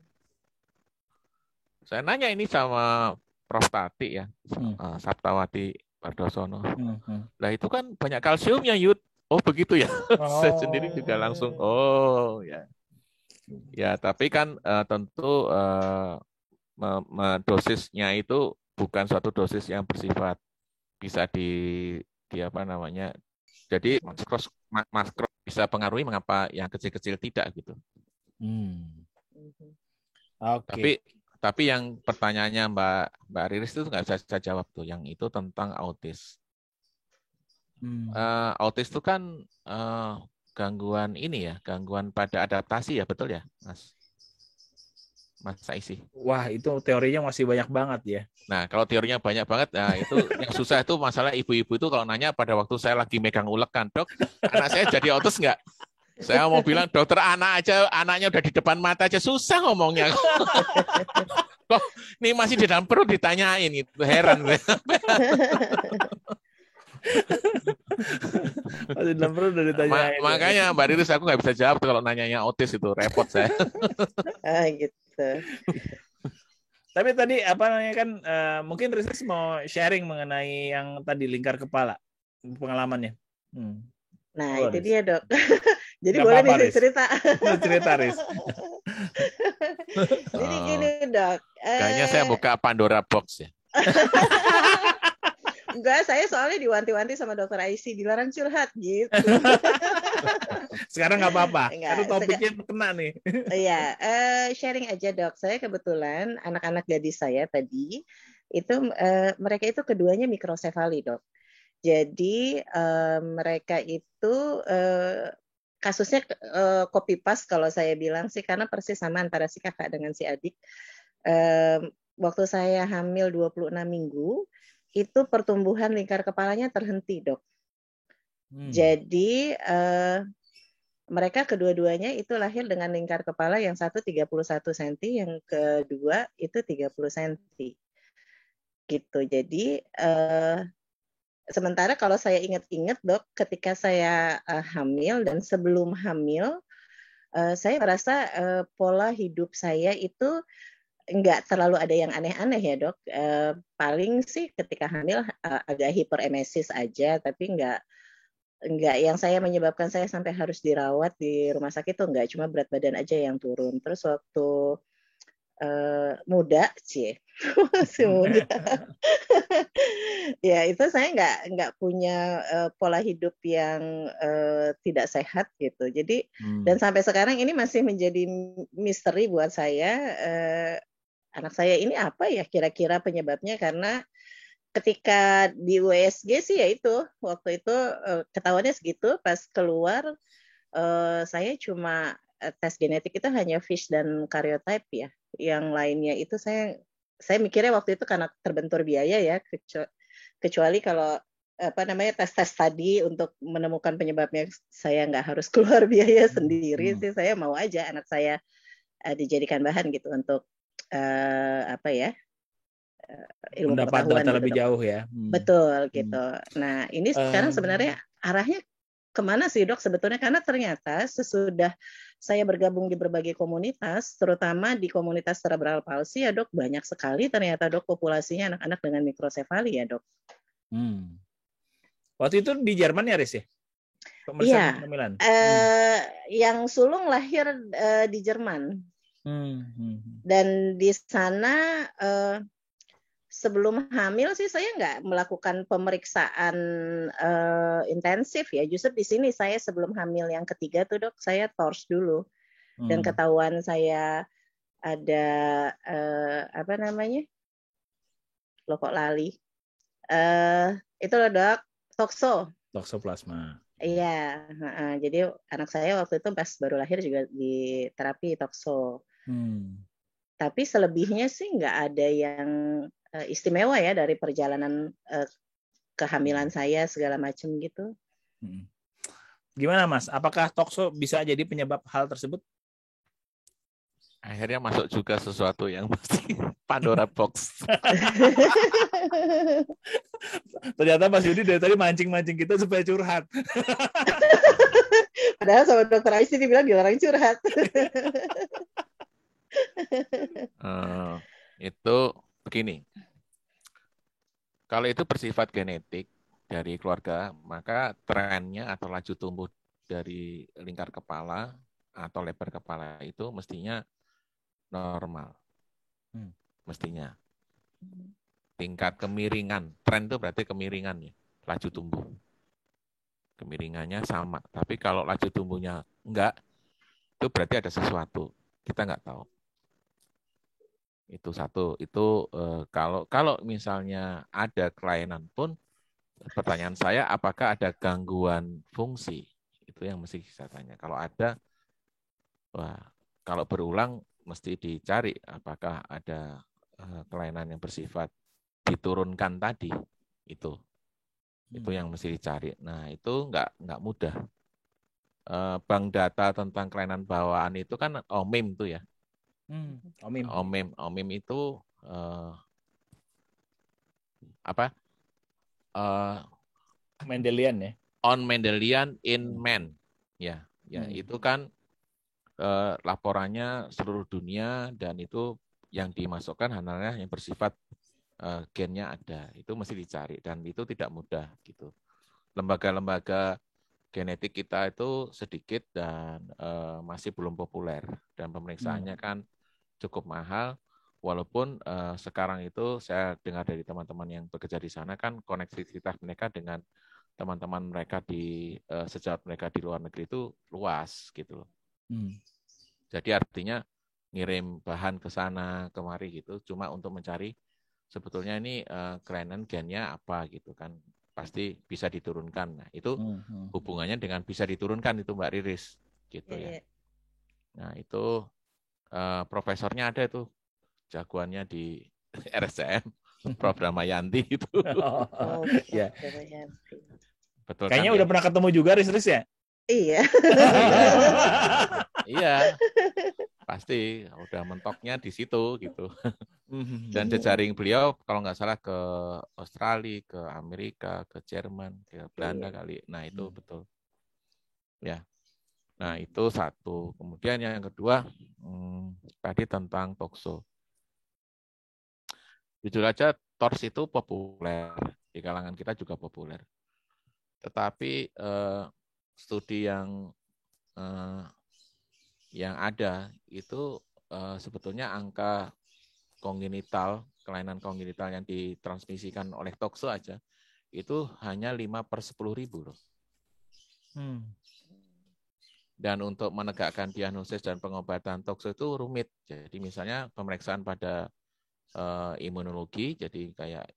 saya nanya ini sama Prof. Tati ya, Saptawati Pardosono. Lah itu kan banyak kalsiumnya, Yud. Oh begitu ya. Saya sendiri juga langsung ya. Ya tapi kan tentu dosisnya itu bukan suatu dosis yang bersifat bisa di apa namanya. Jadi makro bisa pengaruhi mengapa yang kecil-kecil tidak gitu. Oke. Tapi yang pertanyaannya Mbak Riris itu nggak bisa saya jawab tuh. Yang itu tentang autis. Autis itu kan gangguan gangguan pada adaptasi ya, betul ya, Mas Saisi? Wah, itu teorinya masih banyak banget ya. Nah, kalau teorinya banyak banget, nah itu yang susah itu masalah ibu-ibu itu kalau nanya pada waktu saya lagi megang ulekan, dok, anak saya jadi autis nggak? Saya mau bilang dokter anaknya udah di depan mata aja susah ngomongnya. Kok ini masih di dalam perut ditanyain gitu, heran. Masih dalam perut udah ditanyain. Makanya Mbak Riris aku nggak bisa jawab kalau nanyanya autis itu repot saya. Gitu. Tapi tadi apa namanya kan mungkin Riris mau sharing mengenai yang tadi lingkar kepala pengalamannya. Nah itu dia dok. Jadi Gak boleh apa-apa, nih cerita. Cerita Riz. Jadi gini dok. Kayaknya saya buka Pandora Box ya. Enggak, saya soalnya diwanti-wanti sama dokter IC dilarang curhat gitu. Sekarang nggak apa-apa. Karena topiknya kena nih. Iya, sharing aja dok. Saya kebetulan anak-anak gadis saya tadi itu mereka itu keduanya mikrosefali dok. Jadi mereka itu kasusnya copy paste kalau saya bilang sih karena persis sama antara si kakak dengan si adik. Waktu saya hamil 26 minggu itu pertumbuhan lingkar kepalanya terhenti dok. Jadi mereka kedua-duanya itu lahir dengan lingkar kepala yang satu 31 cm, yang kedua itu 30 cm. Gitu. Jadi sementara kalau saya ingat-ingat dok, ketika saya hamil dan sebelum hamil, saya merasa pola hidup saya itu nggak terlalu ada yang aneh-aneh ya dok. Paling sih ketika hamil agak hiperemesis aja, tapi nggak yang saya menyebabkan saya sampai harus dirawat di rumah sakit tuh nggak, cuma berat badan aja yang turun. Terus waktu muda sih. Masih muda. Ya itu saya nggak punya pola hidup yang tidak sehat gitu. Jadi dan sampai sekarang ini masih menjadi misteri buat saya, anak saya ini apa ya kira-kira penyebabnya, karena ketika di USG sih ya itu waktu itu ketahuannya segitu, pas keluar saya cuma tes genetik itu hanya FISH dan karyotype ya. Yang lainnya itu saya mikirnya waktu itu karena terbentur biaya ya, kecuali kalau tes tadi untuk menemukan penyebabnya saya nggak harus keluar biaya sendiri sih, saya mau aja anak saya dijadikan bahan gitu untuk ilmu mendapat pengetahuan data gitu, lebih jauh ya. Betul gitu. Nah ini sekarang sebenarnya arahnya kemana sih dok sebetulnya? Karena ternyata sesudah saya bergabung di berbagai komunitas, terutama di komunitas cerebral palsy ya dok, banyak sekali ternyata dok populasinya anak-anak dengan mikrosefali ya dok. Waktu itu di Jerman ya Riz ya? Iya, yang sulung lahir di Jerman. Dan di sana sebelum hamil sih saya nggak melakukan pemeriksaan intensif ya. Justru di sini saya sebelum hamil yang ketiga tuh dok, saya tors dulu. Dan ketahuan saya ada lo kok lali. Itu loh dok, toksoplasma. Iya, jadi anak saya waktu itu pas baru lahir juga di terapi tokso. Tapi selebihnya sih nggak ada yang istimewa ya dari perjalanan kehamilan saya segala macam gitu. Gimana Mas? Apakah tokso bisa jadi penyebab hal tersebut? Akhirnya masuk juga sesuatu yang mesti Pandora box. Ternyata Mas Yudi dari tadi mancing-mancing kita supaya curhat. Padahal sama dokter Aisyah dibilang dia orang curhat. Itu begini. Kalau itu bersifat genetik dari keluarga, maka trennya atau laju tumbuh dari lingkar kepala atau lebar kepala itu mestinya normal. Mestinya. Tingkat kemiringan, tren itu berarti kemiringan ya, laju tumbuh. Kemiringannya sama, tapi kalau laju tumbuhnya enggak, itu berarti ada sesuatu. Kita enggak tahu. Itu satu. Itu kalau misalnya ada kelainan pun, pertanyaan saya apakah ada gangguan fungsi? Itu yang mesti saya tanya. Kalau ada, kalau berulang mesti dicari apakah ada kelainan yang bersifat diturunkan tadi. Itu yang mesti dicari. Nah itu nggak mudah. Bank data tentang kelainan bawaan itu kan OMIM tuh ya. OMIM itu Mendelian ya. On Mendelian in man. Ya, itu kan laporannya seluruh dunia dan itu yang dimasukkan hanya yang bersifat gennya ada. Itu mesti dicari dan itu tidak mudah gitu. Lembaga-lembaga genetik kita itu sedikit dan masih belum populer dan pemeriksaannya kan cukup mahal. Walaupun sekarang itu saya dengar dari teman-teman yang bekerja di sana kan koneksivitas mereka dengan teman-teman mereka sejawat mereka di luar negeri itu luas gitu loh. Jadi artinya ngirim bahan ke sana kemari gitu cuma untuk mencari sebetulnya ini kelainan gennya apa gitu kan pasti bisa diturunkan. Nah itu hubungannya dengan bisa diturunkan itu Mbak Riris gitu ya. Nah itu profesornya ada itu jagoannya di RSCM Prof. Damayanti itu. Ya. Betul. Kayaknya kan, udah pernah ketemu juga Riz ya? Iya. Iya. Pasti udah mentoknya di situ gitu. Dan jejaring beliau kalau nggak salah ke Australia, ke Amerika, ke Jerman, ke Belanda kali. Nah itu betul. Ya. Nah itu satu. Kemudian yang kedua tadi tentang tokso. Jujur aja TORS itu populer di kalangan kita juga populer. Tetapi studi yang ada itu sebetulnya angka kongenital, kelainan kongenital yang ditransmisikan oleh tokso aja, itu hanya 5/10.000 loh. Dan untuk menegakkan diagnosis dan pengobatan tokso itu rumit. Jadi misalnya pemeriksaan pada imunologi, jadi kayak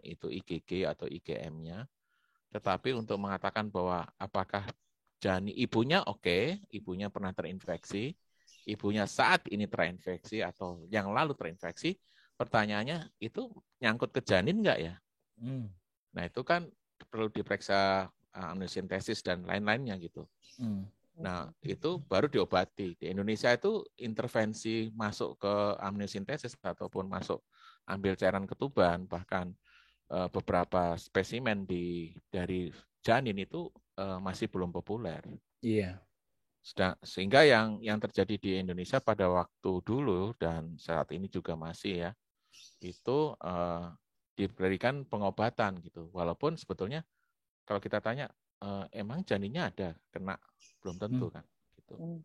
itu IgG atau IgM-nya. Tetapi untuk mengatakan bahwa apakah janin ibunya ibunya pernah terinfeksi, ibunya saat ini terinfeksi atau yang lalu terinfeksi, pertanyaannya itu nyangkut ke janin nggak ya? Nah itu kan perlu diperiksa amniocentesis dan lain-lainnya gitu. Nah itu baru diobati. Di Indonesia itu intervensi masuk ke amniocentesis ataupun masuk ambil cairan ketuban, bahkan beberapa spesimen dari janin itu masih belum populer. Iya. Sehingga yang terjadi di Indonesia pada waktu dulu dan saat ini juga masih ya, itu diberikan pengobatan gitu. Walaupun sebetulnya kalau kita tanya emang janinnya ada kena, belum tentu kan gitu.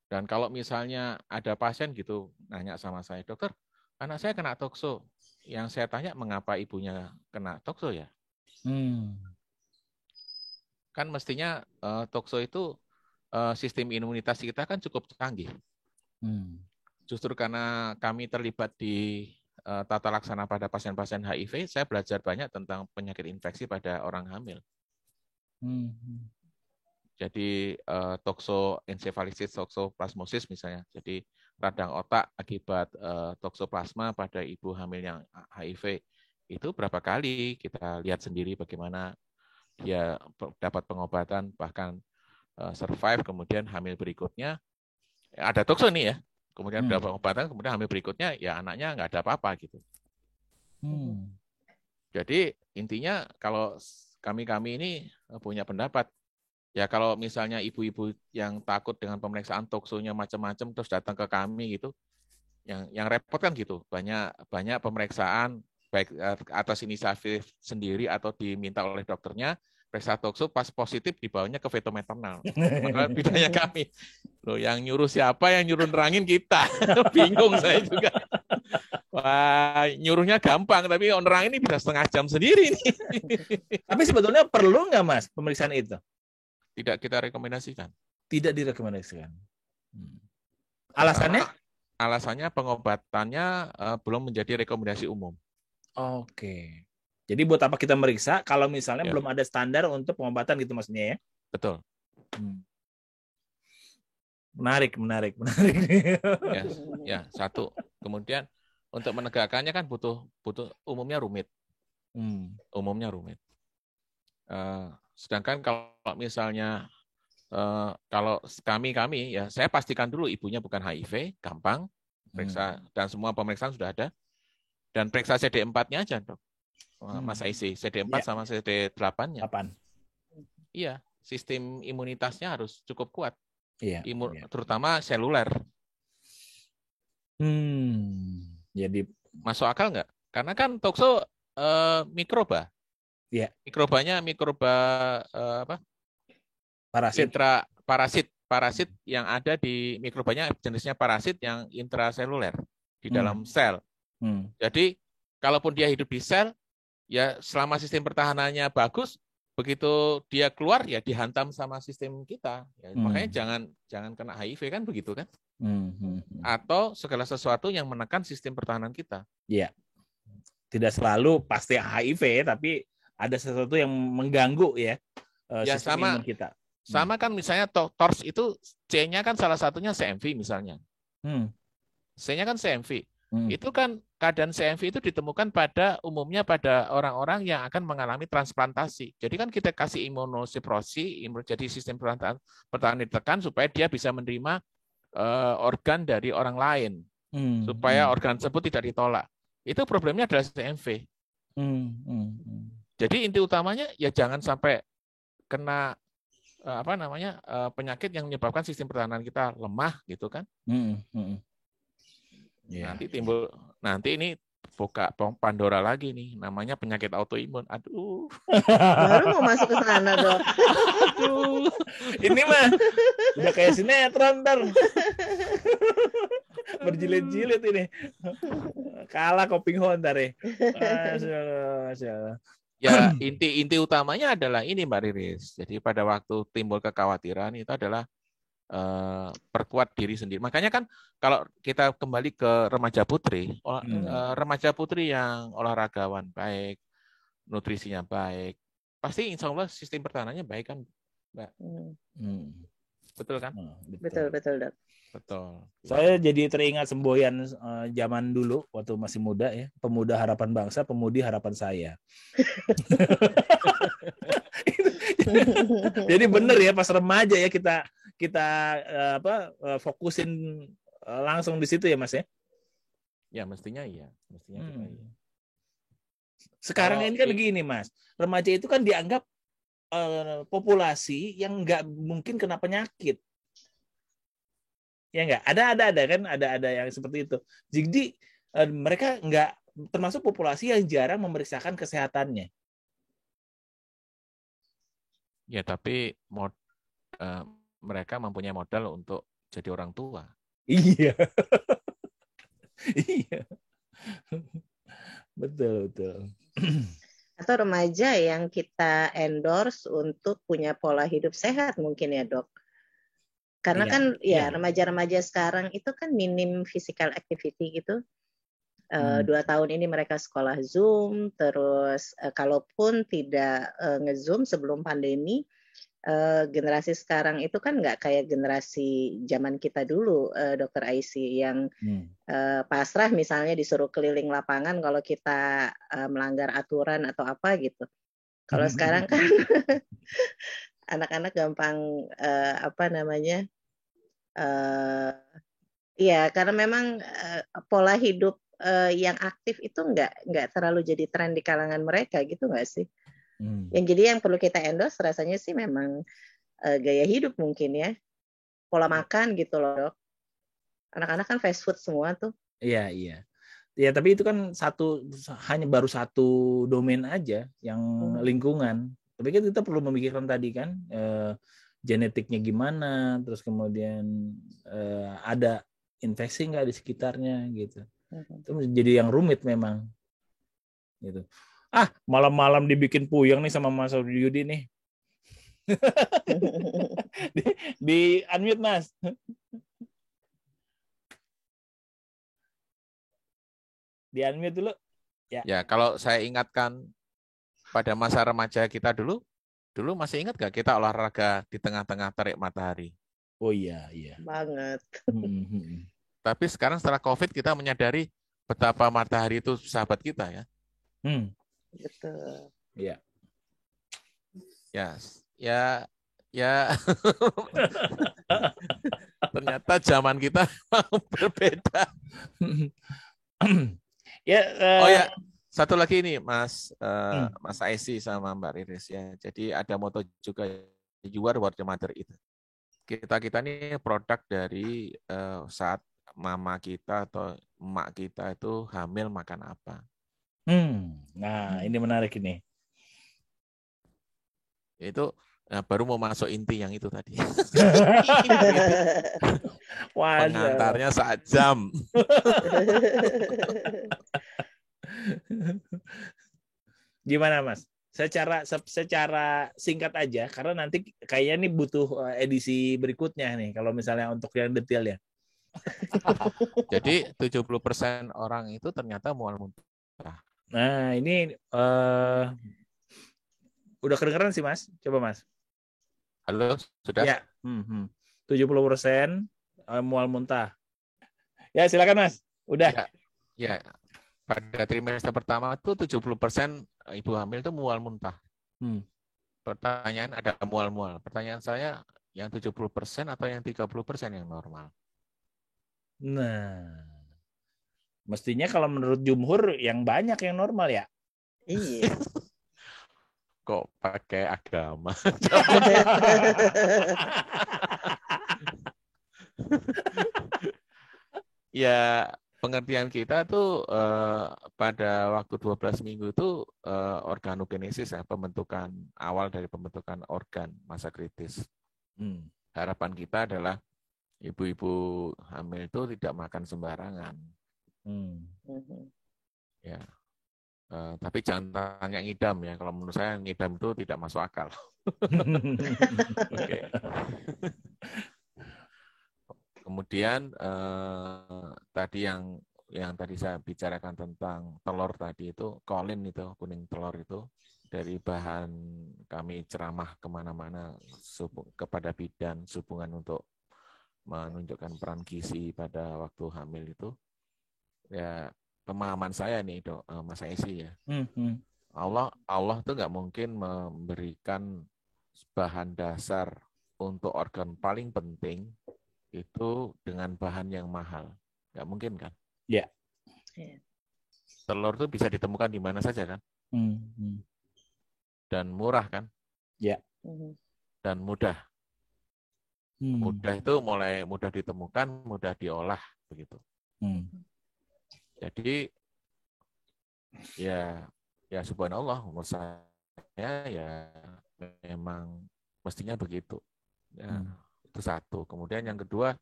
Dan kalau misalnya ada pasien gitu nanya sama saya, dokter, anak saya kena tokso. Yang saya tanya, mengapa ibunya kena tokso ya? Kan mestinya tokso itu sistem imunitas kita kan cukup canggih. Justru karena kami terlibat di tata laksana pada pasien-pasien HIV, saya belajar banyak tentang penyakit infeksi pada orang hamil. Jadi toxoencephalitis, toxoplasmosis misalnya. Jadi radang otak akibat toxoplasma pada ibu hamil yang HIV. Itu berapa kali kita lihat sendiri bagaimana dia dapat pengobatan, bahkan survive, kemudian hamil berikutnya. Ada toxo nih ya, kemudian dapat pengobatan, kemudian hamil berikutnya, ya anaknya nggak ada apa-apa gitu. Jadi intinya kalau kami ini punya pendapat, ya kalau misalnya ibu-ibu yang takut dengan pemeriksaan toksonya macam-macam terus datang ke kami gitu, yang repot kan gitu, banyak pemeriksaan baik atas inisiatif sendiri atau diminta oleh dokternya, periksa tokso pas positif dibawanya ke veto maternal. Maka bedanya kami, loh yang nyuruh siapa, yang nyuruh nerangin kita, bingung saya juga. Wah, nyuruhnya gampang, tapi nerangin ini bisa setengah jam sendiri nih. Tapi sebetulnya perlu nggak Mas pemeriksaan itu? Tidak kita rekomendasikan. Tidak direkomendasikan. Alasannya? Alasannya pengobatannya belum menjadi rekomendasi umum. Oke. Jadi buat apa kita meriksa kalau misalnya belum ada standar untuk pengobatan gitu maksudnya ya? Betul. Menarik. Ya, satu. Kemudian untuk menegakkannya kan butuh umumnya rumit. Umumnya rumit. Sedangkan kalau misalnya kalau kami ya saya pastikan dulu ibunya bukan HIV, gampang periksa dan semua pemeriksaan sudah ada, dan periksa CD4-nya aja dok, Mas IC, CD4 sama CD8-nya. Iya, sistem imunitasnya harus cukup kuat, terutama seluler. Jadi masuk akal nggak? Karena kan tokso mikroba. Iya. Mikrobanya parasit yang ada di mikrobanya jenisnya parasit yang intraseluler di dalam sel. Jadi kalaupun dia hidup di sel, ya selama sistem pertahanannya bagus, begitu dia keluar ya dihantam sama sistem kita. Ya, makanya jangan kena HIV kan begitu kan? Atau segala sesuatu yang menekan sistem pertahanan kita. Iya. Tidak selalu pasti HIV, tapi ada sesuatu yang mengganggu ya sistem imun kita. Sama kan misalnya TORS itu C-nya kan salah satunya CMV misalnya. C-nya kan CMV. Itu kan keadaan CMV itu ditemukan umumnya pada orang-orang yang akan mengalami transplantasi. Jadi kan kita kasih imunosupresi, jadi sistem pertahanan ditekan supaya dia bisa menerima organ dari orang lain. Supaya organ tersebut tidak ditolak. Itu problemnya adalah CMV. Jadi inti utamanya ya jangan sampai kena penyakit yang menyebabkan sistem pertahanan kita lemah gitu kan. Nanti ini buka Pandora lagi nih, namanya penyakit autoimun. Aduh. Baru mau masuk ke sana, Dok. Aduh. Ini mah udah kayak sinetron ntar. Berjilid-jilid ini. Kalah Koping Ho ntar ya. Masya Allah. Ya, inti utamanya adalah ini Mbak Riris. Jadi pada waktu timbul kekhawatiran itu adalah perkuat diri sendiri. Makanya kan kalau kita kembali ke remaja putri yang olahragawan baik, nutrisinya baik, pasti insya Allah sistem pertahanannya baik kan, Mbak. Betul kan? Betul, Dok. Betul. Saya jadi teringat semboyan zaman dulu waktu masih muda ya, pemuda harapan bangsa, pemudi harapan saya. Jadi bener ya pas remaja ya kita fokusin langsung di situ ya Mas ya. Ya mestinya iya, kita iya. Sekarang ini kan begini Mas, remaja itu kan dianggap populasi yang nggak mungkin kena penyakit. Ya nggak, ada kan, ada yang seperti itu. Jadi mereka nggak termasuk populasi yang jarang memeriksakan kesehatannya. Ya tapi mereka mempunyai modal untuk jadi orang tua. Iya, iya, betul. Atau remaja yang kita endorse untuk punya pola hidup sehat mungkin ya Dok. Karena kan remaja-remaja sekarang itu kan minim physical activity gitu. 2 tahun ini mereka sekolah Zoom, terus kalaupun tidak nge-Zoom sebelum pandemi, generasi sekarang itu kan nggak kayak generasi zaman kita dulu, Dokter Aisy, yang pasrah misalnya disuruh keliling lapangan kalau kita melanggar aturan atau apa gitu. Kalau sekarang kan anak-anak gampang karena memang pola hidup yang aktif itu nggak terlalu jadi tren di kalangan mereka gitu nggak sih? Yang jadi yang perlu kita endorse rasanya sih memang gaya hidup mungkin ya, pola makan gitu loh Dok. Anak-anak kan fast food semua tuh. Iya. Ya tapi itu kan baru satu domain aja yang lingkungan. Tapi kan kita perlu memikirkan tadi kan genetiknya gimana, terus kemudian ada infeksi nggak di sekitarnya gitu. Itu jadi yang rumit memang. Gitu. Malam-malam dibikin puyeng nih sama Mas Yudi nih. di unmute Mas. Di unmute dulu. Ya, kalau saya ingatkan pada masa remaja kita dulu masih ingat gak kita olahraga di tengah-tengah terik matahari? Oh iya. Banget. Tapi sekarang setelah COVID kita menyadari betapa matahari itu sahabat kita ya. Betul. Iya. Ya. Ternyata zaman kita berbeda. Satu lagi ini Mas Aisy sama Mbak Riris ya. Jadi ada moto juga, you are what your mother eat. Kita ini produk dari saat mama kita atau emak kita itu hamil makan apa. Nah ini menarik ini. Itu baru mau masuk inti yang itu tadi. Pengantarnya saat jam. Gimana Mas? Secara singkat aja, karena nanti kayaknya nih butuh edisi berikutnya nih, kalau misalnya untuk yang detail ya. Jadi 70% orang itu ternyata mual muntah. Nah ini udah kedengeran sih Mas. Coba Mas. Halo, sudah? Ya. 70% mual muntah. Ya silakan Mas. Udah. Ya. Pada trimester pertama itu 70% ibu hamil itu mual muntah. Pertanyaan ada mual-mual. Pertanyaan saya yang 70% atau yang 30% yang normal? Nah, mestinya kalau menurut jumhur yang banyak yang normal ya. Iya. Kok pakai agama? Ya pengertian kita tuh pada waktu 12 minggu itu organogenesis ya, pembentukan awal dari pembentukan organ masa kritis. Harapan kita adalah ibu-ibu hamil itu tidak makan sembarangan. Ya. Tapi jangan tanya ngidam ya. Kalau menurut saya ngidam itu tidak masuk akal. Okay. Kemudian tadi yang tadi saya bicarakan tentang telur tadi itu, kolin itu, kuning telur itu, dari bahan kami ceramah kemana-mana kepada bidan sehubungan untuk menunjukkan peran gizi pada waktu hamil itu, ya pemahaman saya nih Dok, Mas Esi ya, Allah tuh nggak mungkin memberikan bahan dasar untuk organ paling penting itu dengan bahan yang mahal, nggak mungkin kan? Ya. Telur tuh bisa ditemukan di mana saja kan? Dan murah kan? Ya. Dan mudah. Mudah itu mulai mudah ditemukan, mudah diolah begitu. Jadi ya subhanallah, menurut saya ya memang mestinya begitu. Ya. Itu satu. Kemudian yang kedua,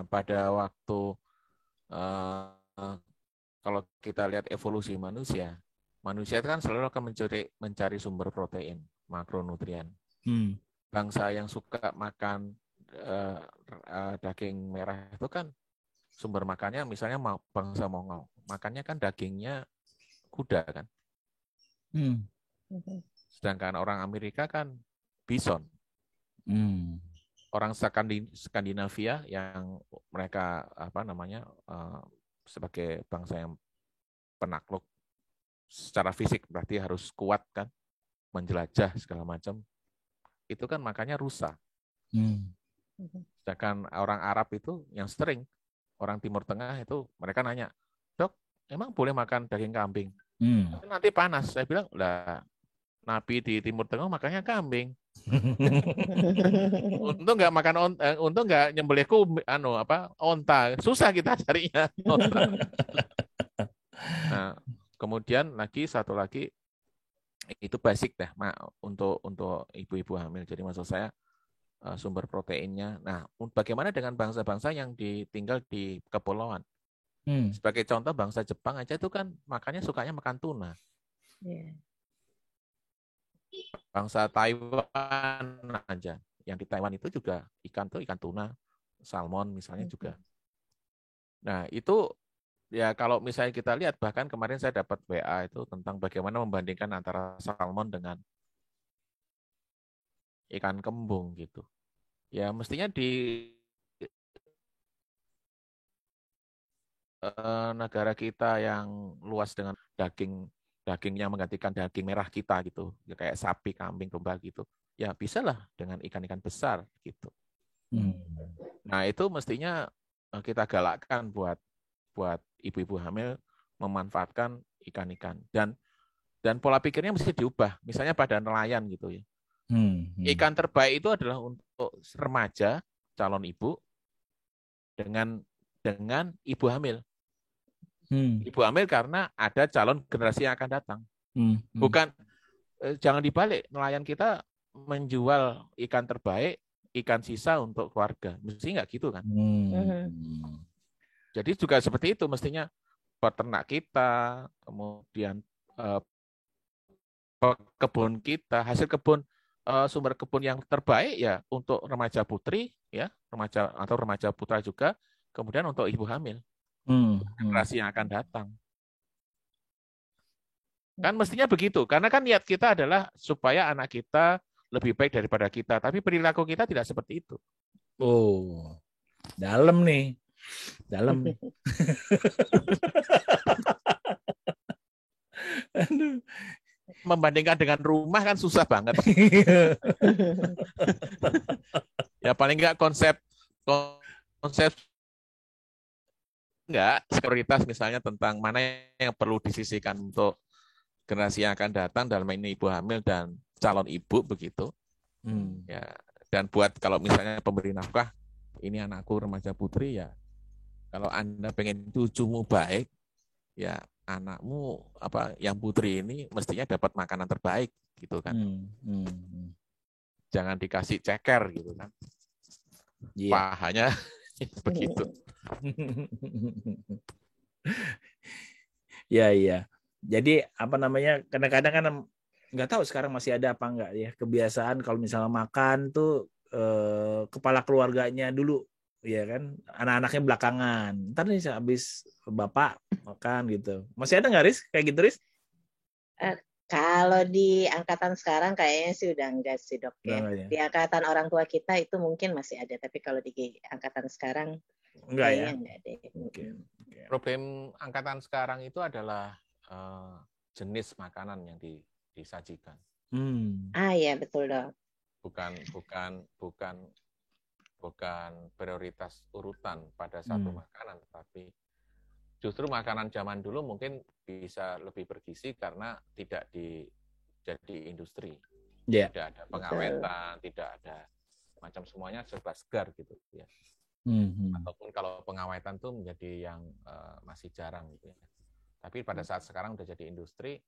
pada waktu kalau kita lihat evolusi manusia itu kan selalu akan mencari sumber protein, makronutrien. Bangsa yang suka makan daging merah itu kan sumber makannya, misalnya bangsa Mongol, makannya kan dagingnya kuda kan. Sedangkan orang Amerika kan bison. Orang Skandinavia yang mereka sebagai bangsa yang penakluk secara fisik berarti harus kuat kan, menjelajah segala macam, itu kan makannya rusa. Sedangkan orang Arab itu yang sering, orang Timur Tengah itu mereka nanya, Dok, emang boleh makan daging kambing? Nanti panas. Saya bilang, lah Nabi di Timur Tengah makannya kambing. Untung nggak makan untung nggak nyembelih onta. Susah kita carinya. Nah, kemudian satu lagi itu basic deh untuk ibu-ibu hamil. Jadi maksud saya sumber proteinnya. Nah, bagaimana dengan bangsa-bangsa yang tinggal di kepulauan? Sebagai contoh, bangsa Jepang aja itu kan makannya sukanya makan tuna. Bangsa Taiwan aja, yang di Taiwan itu juga ikan tuna, salmon misalnya juga. Nah itu ya kalau misalnya kita lihat, bahkan kemarin saya dapat WA itu tentang bagaimana membandingkan antara salmon dengan ikan kembung gitu. Ya mestinya di negara kita yang luas dengan dagingnya menggantikan daging merah kita gitu, ya kayak sapi, kambing, domba gitu, ya bisalah dengan ikan-ikan besar gitu. Nah itu mestinya kita galakkan buat ibu-ibu hamil memanfaatkan ikan-ikan, dan pola pikirnya mesti diubah. Misalnya pada nelayan gitu ya, ikan terbaik itu adalah untuk remaja calon ibu dengan ibu hamil. Ibu hamil karena ada calon generasi yang akan datang. Bukan, jangan dibalik, nelayan kita menjual ikan terbaik, ikan sisa untuk keluarga. Mesti nggak gitu kan? Jadi juga seperti itu mestinya peternak kita, kemudian kebun kita, hasil kebun, sumber kebun yang terbaik ya untuk remaja putri, ya remaja putra juga, kemudian untuk ibu hamil. Generasi yang akan datang. Kan mestinya begitu, karena kan niat kita adalah supaya anak kita lebih baik daripada kita, tapi perilaku kita tidak seperti itu. Oh, dalam nih. Dalam. Aduh. Membandingkan dengan rumah kan susah banget. Ya paling enggak konsep enggak, prioritas misalnya tentang mana yang perlu disisihkan untuk generasi yang akan datang, dalam ini ibu hamil dan calon ibu begitu. Ya, dan buat kalau misalnya pemberi nafkah, ini anakku remaja putri ya Kalau Anda pengen cucumu baik, ya anakmu yang putri ini mestinya dapat makanan terbaik gitu kan. Jangan dikasih ceker gitu kan. Pahanya begitu. Iya. Jadi kadang-kadang kan nggak tahu sekarang masih ada apa enggak ya kebiasaan kalau misalnya makan tuh kepala keluarganya dulu, ya kan, anak-anaknya belakangan. Ntar nih habis bapak makan gitu. Masih ada nggak, Riz? Kayak gitu, Riz? Kalau di angkatan sekarang kayaknya sih udah enggak sih, Dok, ya. Di angkatan orang tua kita itu mungkin masih ada, tapi kalau di angkatan sekarang kayaknya enggak deh. Problem angkatan sekarang itu adalah jenis makanan yang disajikan. Ya betul, Dok. Bukan prioritas urutan pada satu makanan, tapi justru makanan zaman dulu mungkin bisa lebih bergizi karena tidak jadi industri. Tidak ada pengawetan, tidak ada macam semuanya serba segar gitu ya. Ataupun kalau pengawetan tuh menjadi yang masih jarang gitu ya. Tapi pada saat sekarang udah jadi industri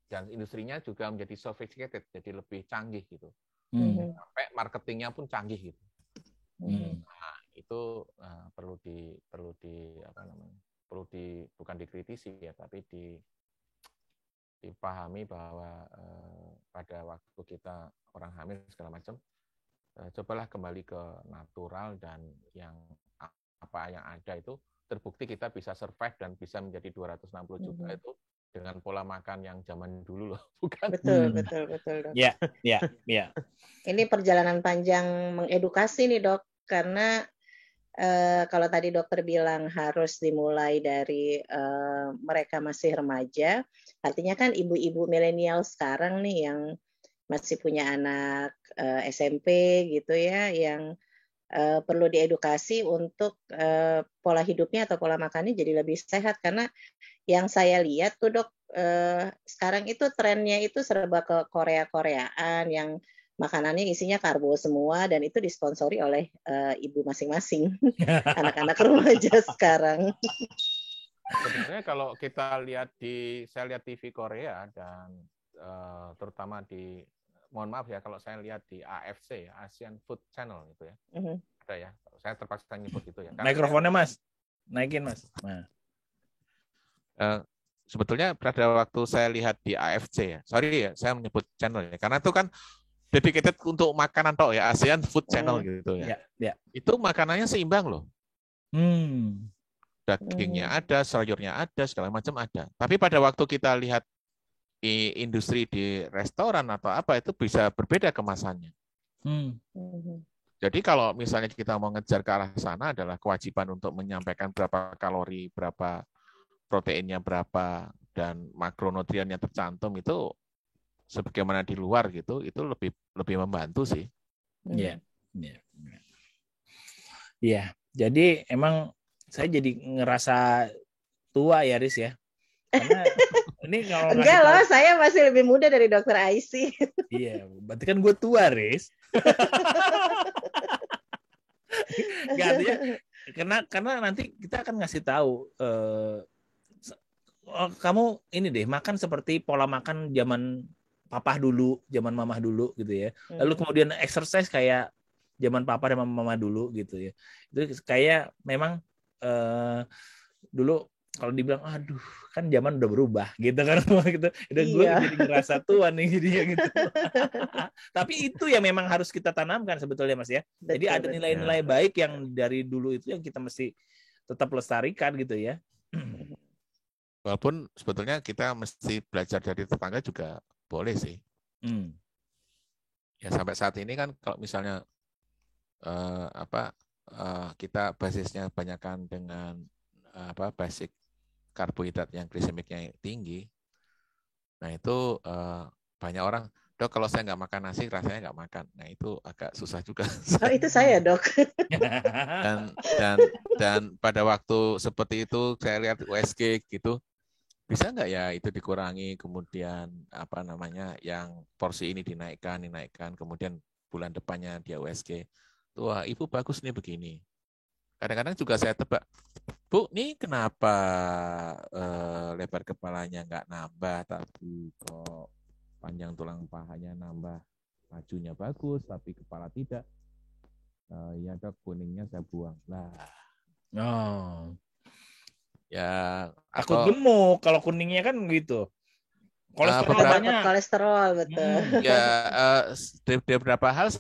dan industrinya juga menjadi sophisticated, jadi lebih canggih gitu. Sampai marketingnya pun canggih gitu. Nah, itu bukan dikritisi ya, tapi dipahami bahwa pada waktu kita orang hamil segala macam, cobalah kembali ke natural, dan apa yang ada itu terbukti kita bisa survive dan bisa menjadi 260 juta itu dengan pola makan yang zaman dulu loh, bukan? Betul, Dok. Ya. Ini perjalanan panjang mengedukasi nih, Dok, karena kalau tadi dokter bilang harus dimulai dari mereka masih remaja, artinya kan ibu-ibu milenial sekarang nih yang masih punya anak SMP gitu ya, yang perlu diedukasi untuk pola hidupnya atau pola makannya jadi lebih sehat. Karena yang saya lihat tuh, Dok, sekarang itu trennya itu serba ke Korea-Koreaan yang makanannya isinya karbo semua, dan itu disponsori oleh ibu masing-masing anak-anak remaja sekarang. Sebenarnya kalau kita saya lihat TV Korea dan terutama mohon maaf ya kalau saya lihat di AFC, Asian Food Channel itu ya, ada ya. Saya terpaksa nyebut itu ya. Mikrofonnya Mas, naikin Mas. Nah. Sebetulnya pada waktu saya lihat di AFC ya, sorry ya, saya menyebut channel ya, karena itu kan dedicated untuk makanan toh ya, ASEAN Food Channel gitu ya. Itu makanannya seimbang loh. Dagingnya ada, sayurnya ada, segala macam ada. Tapi pada waktu kita lihat industri di restoran atau apa, itu bisa berbeda kemasannya. Jadi kalau misalnya kita mau ngejar ke arah sana, adalah kewajiban untuk menyampaikan berapa kalori, berapa proteinnya berapa, dan makronutrien yang tercantum itu sebagaimana di luar gitu, itu lebih membantu sih. Iya. Jadi emang saya jadi ngerasa tua ya, Riz ya. Karena ini kalau enggak loh, saya masih lebih muda dari Dokter Aisy. Iya, berarti kan gue tua, Riz. Nggak, artinya karena nanti kita akan ngasih tahu kamu ini deh makan seperti pola makan zaman papa dulu, zaman mama dulu gitu ya. Lalu kemudian exercise kayak zaman papa dan mama dulu gitu ya. Itu kayak memang dulu kalau dibilang aduh kan zaman udah berubah gitu kan gitu. Dan gue jadi ngerasa tua nih jadinya gitu. Tapi itu yang memang harus kita tanamkan sebetulnya Mas ya. Jadi ada nilai-nilai baik yang dari dulu itu yang kita mesti tetap lestarikan gitu ya. Walaupun sebetulnya kita mesti belajar dari tetangga juga boleh sih. Ya sampai saat ini kan kalau misalnya kita basisnya banyakkan dengan basic karbohidrat yang glisemiknya tinggi. Nah itu banyak orang, Dok kalau saya nggak makan nasi rasanya nggak makan. Nah itu agak susah juga. Oh itu saya Dok. dan pada waktu seperti itu saya lihat USG gitu, bisa nggak ya itu dikurangi, kemudian yang porsi ini dinaikkan, kemudian bulan depannya dia USG. Wah, ibu bagus nih begini. Kadang-kadang juga saya tebak, Bu, nih kenapa lebar kepalanya nggak nambah, tapi kok panjang tulang pahanya nambah, majunya bagus, tapi kepala tidak. Ya Dok, kuningnya saya buang. Lah, Oh. ya Takut atau gemuk kalau kuningnya kan gitu. Kolesterol beberapa takut banyak. kolesterol, betul. ya dari beberapa hal,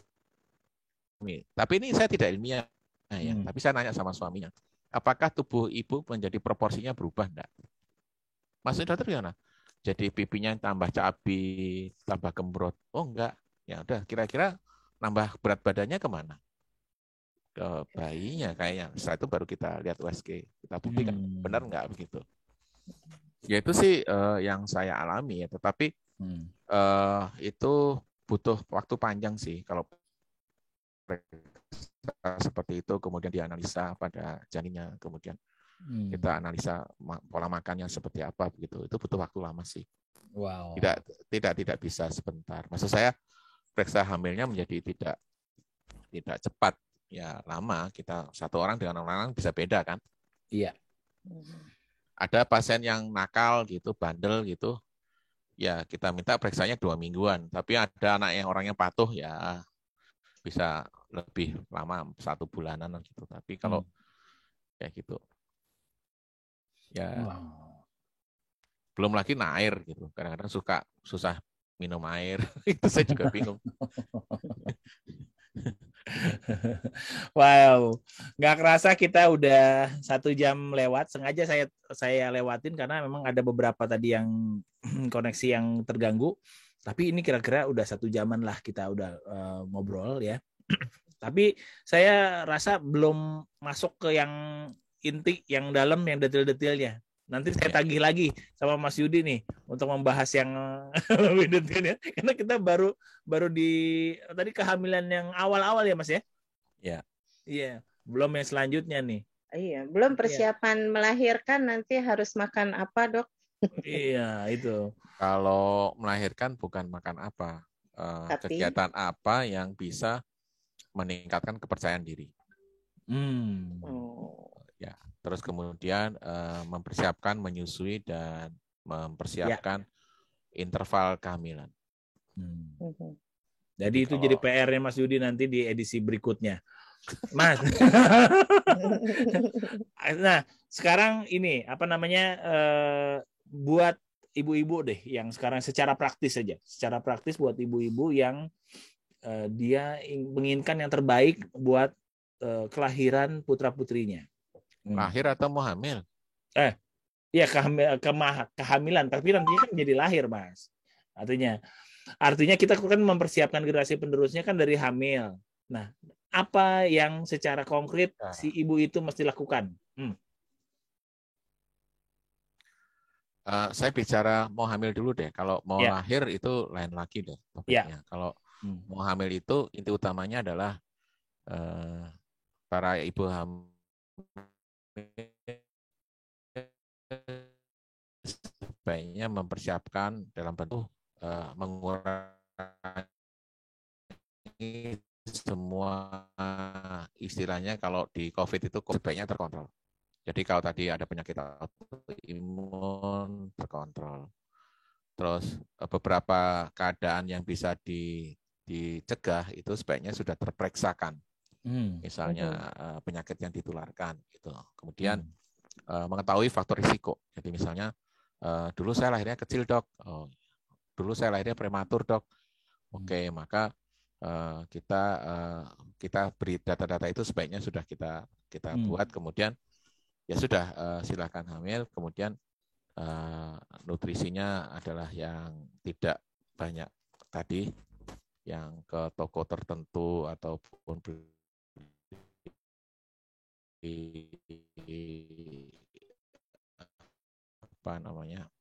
tapi ini saya tidak ilmiah ya, tapi saya nanya sama suaminya, apakah tubuh ibu menjadi proporsinya berubah enggak? Maksudnya dokter gimana? Jadi pipinya tambah cabi, tambah gembrot. Oh enggak. Ya udah, kira-kira nambah berat badannya kemana? Ke bayinya kayaknya. Setelah itu baru kita lihat USG. Kita buktikan benar enggak begitu. Ya itu sih yang saya alami ya. Tetapi itu butuh waktu panjang sih kalau seperti itu, kemudian dianalisa pada janinnya, kemudian kita analisa pola makannya seperti apa begitu. Itu butuh waktu lama sih. Wow. Tidak bisa sebentar. Maksud saya periksa hamilnya menjadi tidak cepat, ya lama. Kita satu orang dengan orang lain bisa beda kan? Iya. Ada pasien yang nakal gitu, bandel gitu, ya kita minta periksanya 2 mingguan. Tapi ada anak yang orangnya patuh, ya bisa lebih lama, 1 bulanan gitu. Tapi kalau ya gitu, ya belum lagi air gitu. Kadang-kadang susah minum air. Itu saya juga bingung. Wow, nggak kerasa kita udah 1 jam lewat. Sengaja saya lewatin karena memang ada beberapa tadi yang koneksi yang terganggu. Tapi ini kira-kira udah 1 jaman lah kita udah ngobrol ya. Tapi saya rasa belum masuk ke yang inti, yang dalam, yang detail-detailnya. Nanti saya tagih lagi sama Mas Yudi nih untuk membahas yang lebih detailnya. Karena kita baru di tadi kehamilan yang awal-awal ya Mas ya. Ya. Iya, belum yang selanjutnya nih. Iya, belum persiapan melahirkan nanti harus makan apa, Dok? Iya, itu. Kalau melahirkan bukan makan apa, kegiatan apa yang bisa meningkatkan kepercayaan diri. Ya, terus kemudian mempersiapkan menyusui dan mempersiapkan interval kehamilan. Jadi itu jadi PR-nya Mas Yudi nanti di edisi berikutnya. Mas. Nah, sekarang ini apa namanya buat ibu-ibu deh yang sekarang secara praktis saja. Secara praktis buat ibu-ibu yang dia menginginkan yang terbaik buat kelahiran putra-putrinya. Lahir atau mau hamil? Ya kehamilan, tapi nantinya kan jadi lahir, Mas. Artinya kita kan mempersiapkan generasi penerusnya kan dari hamil. Nah, apa yang secara konkret si ibu itu mesti lakukan? Saya bicara mau hamil dulu deh. Kalau mau lahir itu lain lagi deh topiknya. Kalau mau hamil itu inti utamanya adalah para ibu hamil sebaiknya mempersiapkan dalam bentuk mengurangi semua istilahnya kalau di COVID itu sebaiknya terkontrol. Jadi kalau tadi ada penyakit autoimun terkontrol. Terus beberapa keadaan yang bisa dicegah itu sebaiknya sudah terperiksakan. Misalnya penyakit yang ditularkan gitu. Kemudian mengetahui faktor risiko. Jadi misalnya dulu saya lahirnya kecil, Dok. Dulu saya lahirnya prematur, Dok. Oke, maka kita beri data-data itu sebaiknya sudah kita buat. Kemudian ya sudah silakan hamil. Kemudian nutrisinya adalah yang tidak banyak tadi, yang ke toko tertentu ataupun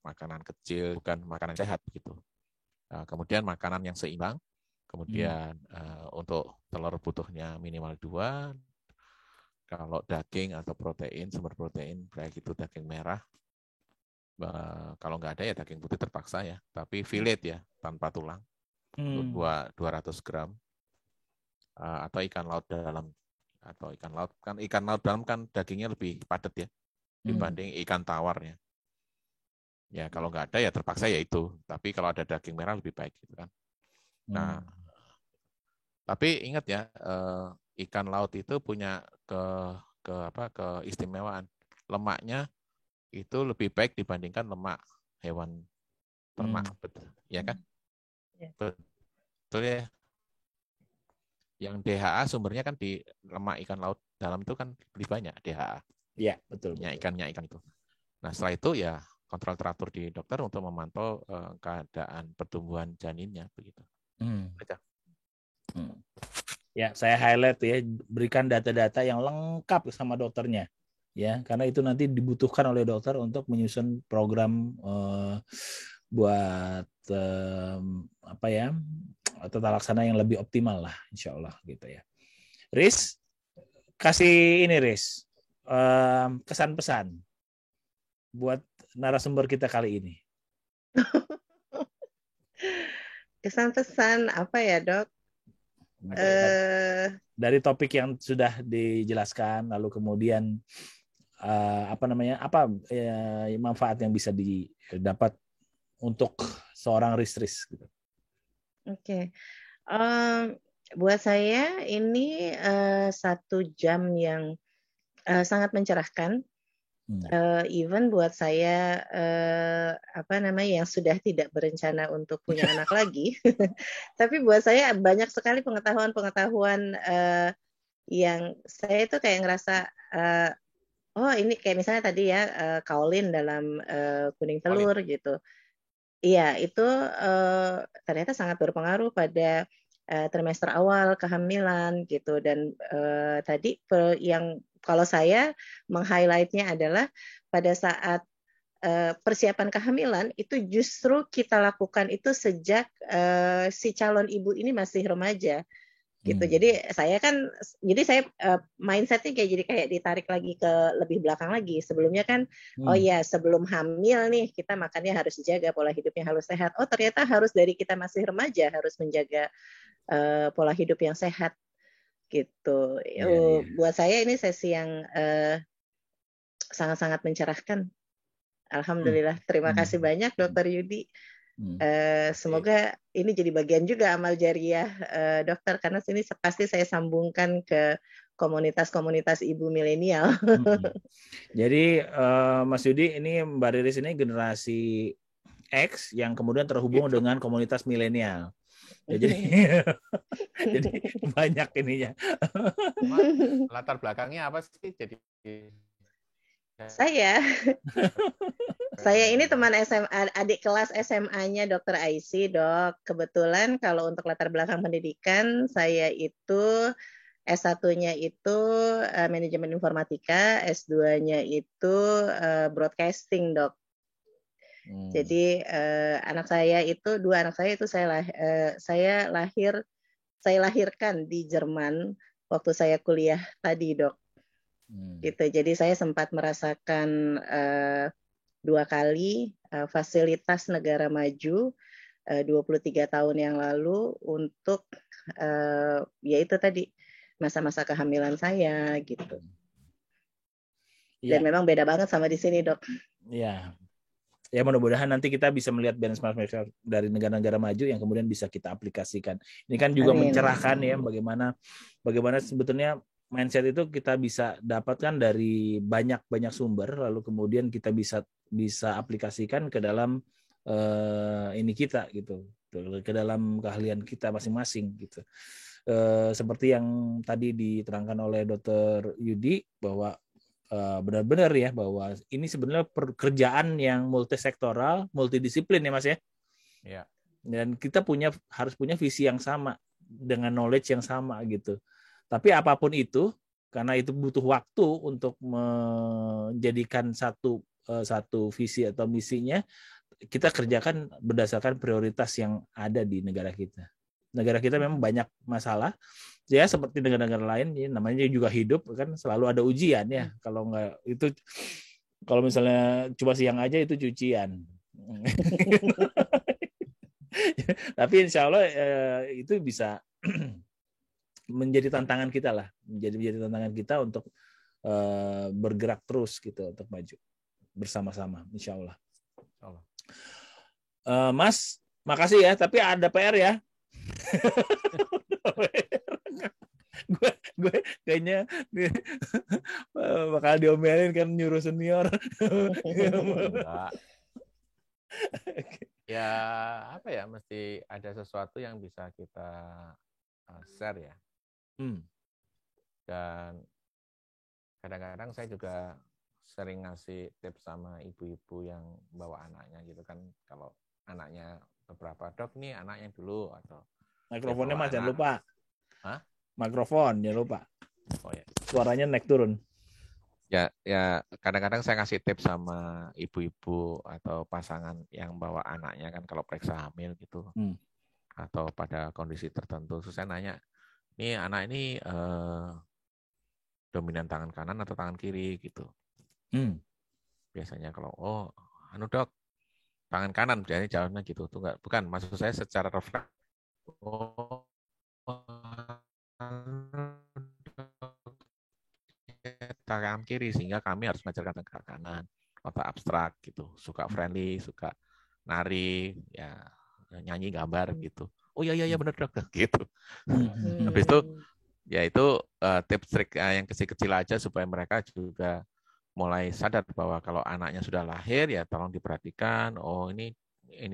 makanan kecil, bukan makanan sehat gitu. Kemudian makanan yang seimbang. Kemudian untuk telur butuhnya minimal 2. Kalau daging atau protein, sumber protein kayak gitu daging merah. Kalau nggak ada ya daging putih terpaksa ya, tapi fillet ya tanpa tulang untuk 200 gram atau ikan laut dalam atau ikan laut. Kan ikan laut dalam kan dagingnya lebih padat ya dibanding ikan tawarnya. Ya kalau nggak ada ya terpaksa ya itu. Tapi kalau ada daging merah lebih baik gitu kan. Nah, tapi ingat ya, ikan laut itu punya keistimewaan. Lemaknya itu lebih baik dibandingkan lemak hewan ternak, betul, ya kan? Betul ya. Yang DHA sumbernya kan di lemak ikan laut dalam itu kan lebih banyak DHA. Iya, betul. Ikan itu. Nah, setelah itu ya kontrol teratur di dokter untuk memantau keadaan pertumbuhan janinnya begitu. Ya, saya highlight ya, berikan data-data yang lengkap sama dokternya. Ya, karena itu nanti dibutuhkan oleh dokter untuk menyusun program buat tata laksana yang lebih optimal lah, insya Allah gitu ya. Riz, kasih ini Riz, kesan-pesan buat narasumber kita kali ini. Kesan-pesan apa ya, Dok? Dari topik yang sudah dijelaskan, lalu kemudian manfaat yang bisa didapat untuk seorang Riz gitu. Oke. Buat saya ini 1 jam yang sangat mencerahkan. Even buat saya yang sudah tidak berencana untuk punya anak lagi, tapi buat saya banyak sekali pengetahuan yang saya itu kayak ngerasa oh ini kayak misalnya tadi ya kaolin dalam kuning telur gitu. Iya, itu ternyata sangat berpengaruh pada trimester awal kehamilan gitu. Dan tadi yang kalau saya meng-highlight-nya adalah pada saat persiapan kehamilan itu justru kita lakukan itu sejak si calon ibu ini masih remaja. Gitu. Jadi saya mindsetnya kayak ditarik lagi ke lebih belakang lagi. Sebelumnya kan sebelum hamil nih kita makannya harus dijaga, pola hidupnya harus sehat. Oh ternyata harus dari kita masih remaja harus menjaga pola hidup yang sehat gitu. Buat saya ini sesi yang sangat-sangat mencerahkan. Alhamdulillah. Terima kasih banyak Dr. Yudi. Semoga ini jadi bagian juga amal jariah dokter, karena sini pasti saya sambungkan ke komunitas-komunitas ibu milenial. Jadi Mas Yudi, ini Mbak Riris ini generasi X yang kemudian terhubung dengan komunitas milenial. Ya, jadi banyak ininya. Latar belakangnya apa sih? Jadi Saya ini teman SMA, adik kelas SMA-nya Dr. Aisy, Dok. Kebetulan kalau untuk latar belakang pendidikan, saya itu S1-nya itu manajemen informatika, S2-nya itu broadcasting, Dok. Jadi dua anak saya itu saya lahirkan di Jerman waktu saya kuliah tadi, Dok. Gitu. Jadi saya sempat merasakan 2 kali fasilitas negara maju 23 tahun yang lalu untuk yaitu tadi masa-masa kehamilan saya gitu. Dan memang beda banget sama di sini, Dok. Iya. Ya mudah-mudahan nanti kita bisa melihat benchmark dari negara-negara maju yang kemudian bisa kita aplikasikan. Ini kan juga mencerahkan ya bagaimana sebetulnya mindset itu kita bisa dapatkan dari banyak sumber, lalu kemudian kita bisa aplikasikan ke dalam ini kita gitu, ke dalam keahlian kita masing-masing gitu. Seperti yang tadi diterangkan oleh Dr. Yudi bahwa benar-benar ya bahwa ini sebenarnya pekerjaan yang multisektoral, multidisiplin ya Mas ya. Ya. Dan kita harus punya visi yang sama dengan knowledge yang sama gitu. Tapi apapun itu, karena itu butuh waktu untuk menjadikan satu visi atau misinya, kita kerjakan berdasarkan prioritas yang ada di negara kita. Negara kita memang banyak masalah, ya seperti negara-negara lain, ya, namanya juga hidup kan selalu ada ujian ya. Kalau nggak itu, kalau misalnya cuma siang aja itu cucian. Tapi insya Allah itu bisa menjadi tantangan kita lah, menjadi tantangan kita untuk bergerak terus gitu untuk maju bersama-sama, insya Allah. Mas, makasih ya, tapi ada PR ya. gue kayaknya bakal diomelin kan nyuruh senior. Ya apa ya, mesti ada sesuatu yang bisa kita share ya. Dan kadang-kadang saya juga sering ngasih tips sama ibu-ibu yang bawa anaknya gitu kan, kalau anaknya beberapa, dok nih anaknya dulu, atau mikrofonnya Mas jangan lupa. Hah? Mikrofon jangan lupa. Oh ya. Suaranya naik turun. Ya kadang-kadang saya ngasih tips sama ibu-ibu atau pasangan yang bawa anaknya kan kalau periksa hamil gitu. Atau pada kondisi tertentu, terus saya nanya, nih anak ini dominan tangan kanan atau tangan kiri gitu. Biasanya kalau dok tangan kanan, jadi jawabnya gitu tuh, enggak, bukan, maksud saya secara refleks tangan kiri, sehingga kami harus mengajarkan tangan kanan, otak abstrak gitu, suka friendly, suka nari, ya nyanyi, gambar gitu. Oh iya benar dok gitu. Habis itu ya itu tips trik yang kecil-kecil aja supaya mereka juga mulai sadar bahwa kalau anaknya sudah lahir ya tolong diperhatikan. Oh ini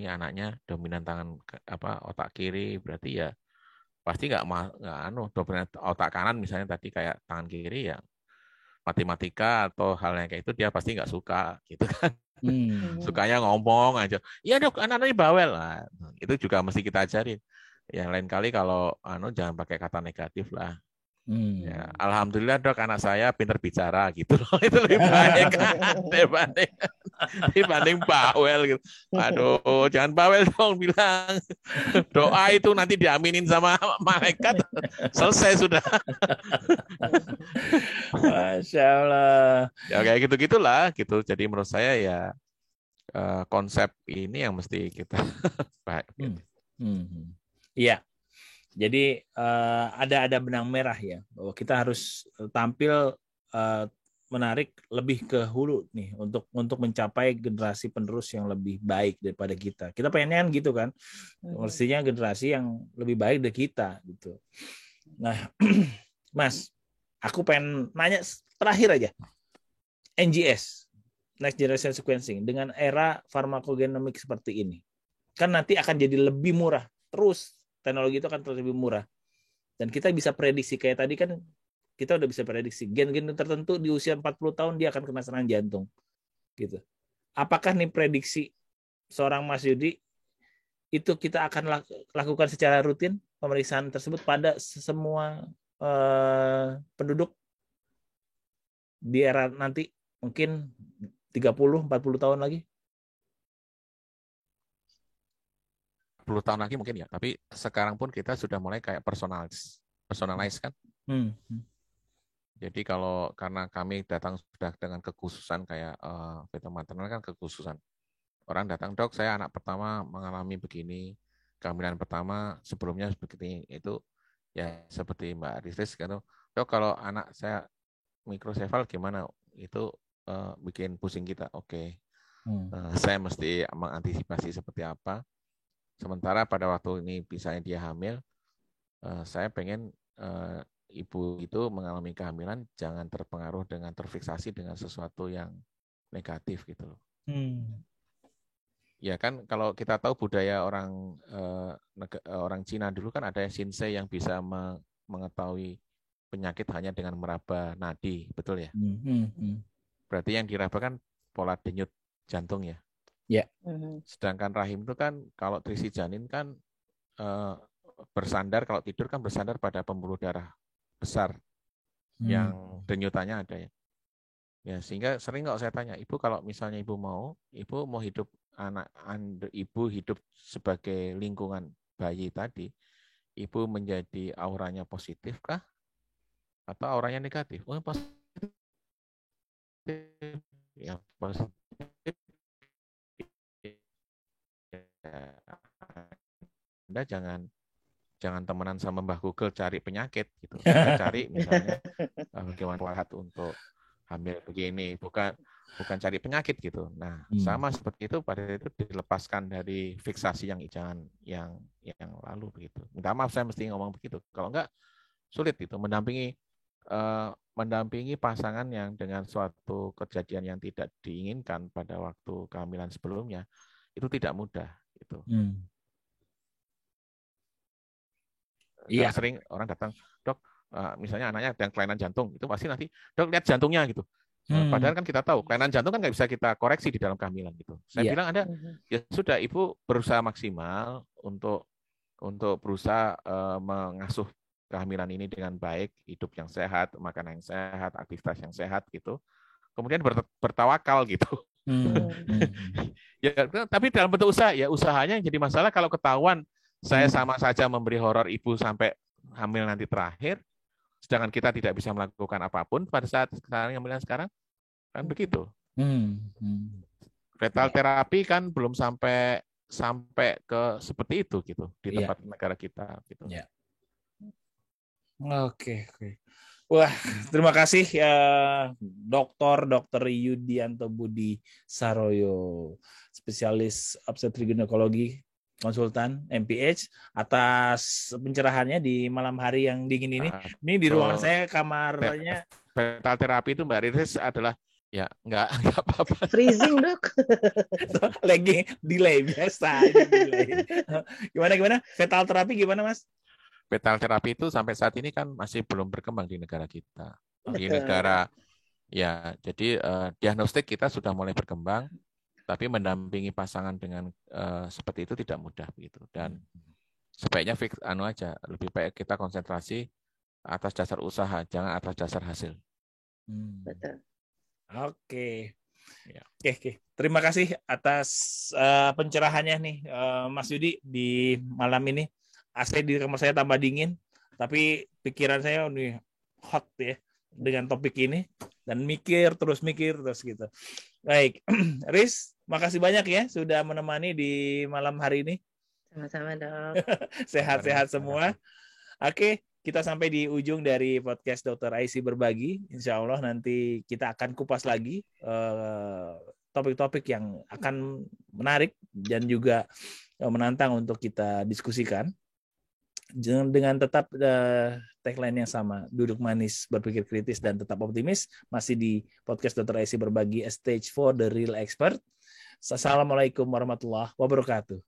anaknya dominan tangan otak kiri, berarti ya pasti nggak dominan otak kanan misalnya tadi kayak tangan kiri, ya matematika atau hal yang kayak itu dia pasti nggak suka gitu kan. Sukanya ngomong aja. Iya dok, anak-anak ini bawel. Nah, itu juga mesti kita ajarin. Yang lain kali kalau jangan pakai kata negatif lah. Ya, alhamdulillah dok anak saya pintar bicara gitu loh. Itu lebih baik kan dibanding bawel gitu. Aduh, jangan bawel dong, bilang doa itu nanti diaminin sama malaikat, selesai sudah. Masya Allah. Ya kayak gitu-gitulah gitu. Jadi menurut saya ya konsep ini yang mesti kita Iya. Jadi ada benang merah ya, bahwa kita harus tampil menarik lebih ke hulu nih untuk mencapai generasi penerus yang lebih baik daripada kita. Kita pengennya kan gitu kan, mestinya generasi yang lebih baik dari kita gitu. Nah, Mas, aku pengen nanya terakhir aja, NGS, Next Generation Sequencing, dengan era farmakogenomik seperti ini, kan nanti akan jadi lebih murah terus. Teknologi itu akan terus lebih murah. Dan kita bisa prediksi, kayak tadi kan kita udah bisa prediksi gen-gen tertentu di usia 40 tahun dia akan kena serangan jantung. Gitu. Apakah nih prediksi seorang Mas Yudi itu kita akan lakukan secara rutin pemeriksaan tersebut pada semua penduduk di era nanti mungkin 30-40 tahun lagi? 10 tahun lagi mungkin ya, tapi sekarang pun kita sudah mulai kayak personalize kan. Jadi karena kami datang sudah dengan kekhususan kayak fetal maternal kan kekhususan. Orang datang, dok saya anak pertama mengalami begini, kehamilan pertama sebelumnya begini, itu ya seperti Mbak Riris kan, dok kalau anak saya mikrosefal gimana, itu bikin pusing kita. Oke. Saya mesti mengantisipasi seperti apa. Sementara pada waktu ini misalnya dia hamil, saya pengen ibu itu mengalami kehamilan jangan terpengaruh dengan terfiksasi dengan sesuatu yang negatif gitu loh. Ya kan kalau kita tahu budaya orang Cina dulu kan ada shinsei yang bisa mengetahui penyakit hanya dengan meraba nadi, betul ya? Berarti yang diraba kan pola denyut jantung ya. Ya. Sedangkan rahim itu kan kalau terisi janin kan bersandar, kalau tidur kan bersandar pada pembuluh darah besar yang denyutannya ada ya. Ya sehingga sering kalau saya tanya, ibu kalau misalnya ibu mau hidup ibu hidup sebagai lingkungan bayi tadi, ibu menjadi auranya positif kah atau auranya negatif? Oh positif. Ya positif. Anda jangan temenan sama Mbah Google cari penyakit gitu. Kita cari misalnya bagaimana sehat untuk hamil begini, bukan cari penyakit gitu. Nah, sama seperti itu pada itu dilepaskan dari fiksasi yang jangan yang lalu begitu. Minta maaf saya mesti ngomong begitu. Kalau enggak sulit itu mendampingi pasangan yang dengan suatu kejadian yang tidak diinginkan pada waktu kehamilan sebelumnya itu tidak mudah gitu. Iya. Sering orang datang, dok, misalnya anaknya ada kelainan jantung, itu pasti nanti, dok lihat jantungnya gitu. Padahal kan kita tahu kelainan jantung kan nggak bisa kita koreksi di dalam kehamilan gitu. Saya bilang Anda ya sudah, ibu berusaha maksimal untuk berusaha mengasuh kehamilan ini dengan baik, hidup yang sehat, makanan yang sehat, aktivitas yang sehat gitu. Kemudian bertawakal gitu. Ya, tapi dalam bentuk usaha, ya usahanya jadi masalah kalau ketahuan saya sama saja memberi horor ibu sampai hamil nanti terakhir, sedangkan kita tidak bisa melakukan apapun pada saat kehamilan sekarang, kan begitu. Fetal terapi kan belum sampai ke seperti itu gitu di tempat negara kita gitu. Oke. Wah, terima kasih ya Dr. Yudianto Budi Saroyo, spesialis obstetrik ginekologi, konsultan MPH, atas pencerahannya di malam hari yang dingin ini. Ini di ruangan saya, kamarnya. Fetal terapi itu Mbak Riris adalah ya enggak apa-apa. Freezing, Dok. Lagi delay biasa aja delay. Gimana? Fetal terapi gimana, Mas? Fetal terapi itu sampai saat ini kan masih belum berkembang di negara kita. Di negara ya, jadi diagnostik kita sudah mulai berkembang, tapi mendampingi pasangan dengan seperti itu tidak mudah begitu. Dan sebaiknya lebih baik kita konsentrasi atas dasar usaha, jangan atas dasar hasil. Betul. Oke. Terima kasih atas pencerahannya nih, Mas Yudi, di malam ini. AC di kamar saya tambah dingin, tapi pikiran saya nih hot ya dengan topik ini, dan mikir terus gitu. Baik, Riz, makasih banyak ya sudah menemani di malam hari ini. Sama-sama, Dok. Sehat-sehat semua. Oke, kita sampai di ujung dari podcast Dr. Aisy Berbagi. Insya Allah nanti kita akan kupas lagi topik-topik yang akan menarik dan juga menantang untuk kita diskusikan. Dengan tetap tagline yang sama, duduk manis, berpikir kritis, dan tetap optimis, masih di podcast Dr. Aisy Berbagi, A Stage for the Real Expert. Assalamualaikum warahmatullahi wabarakatuh.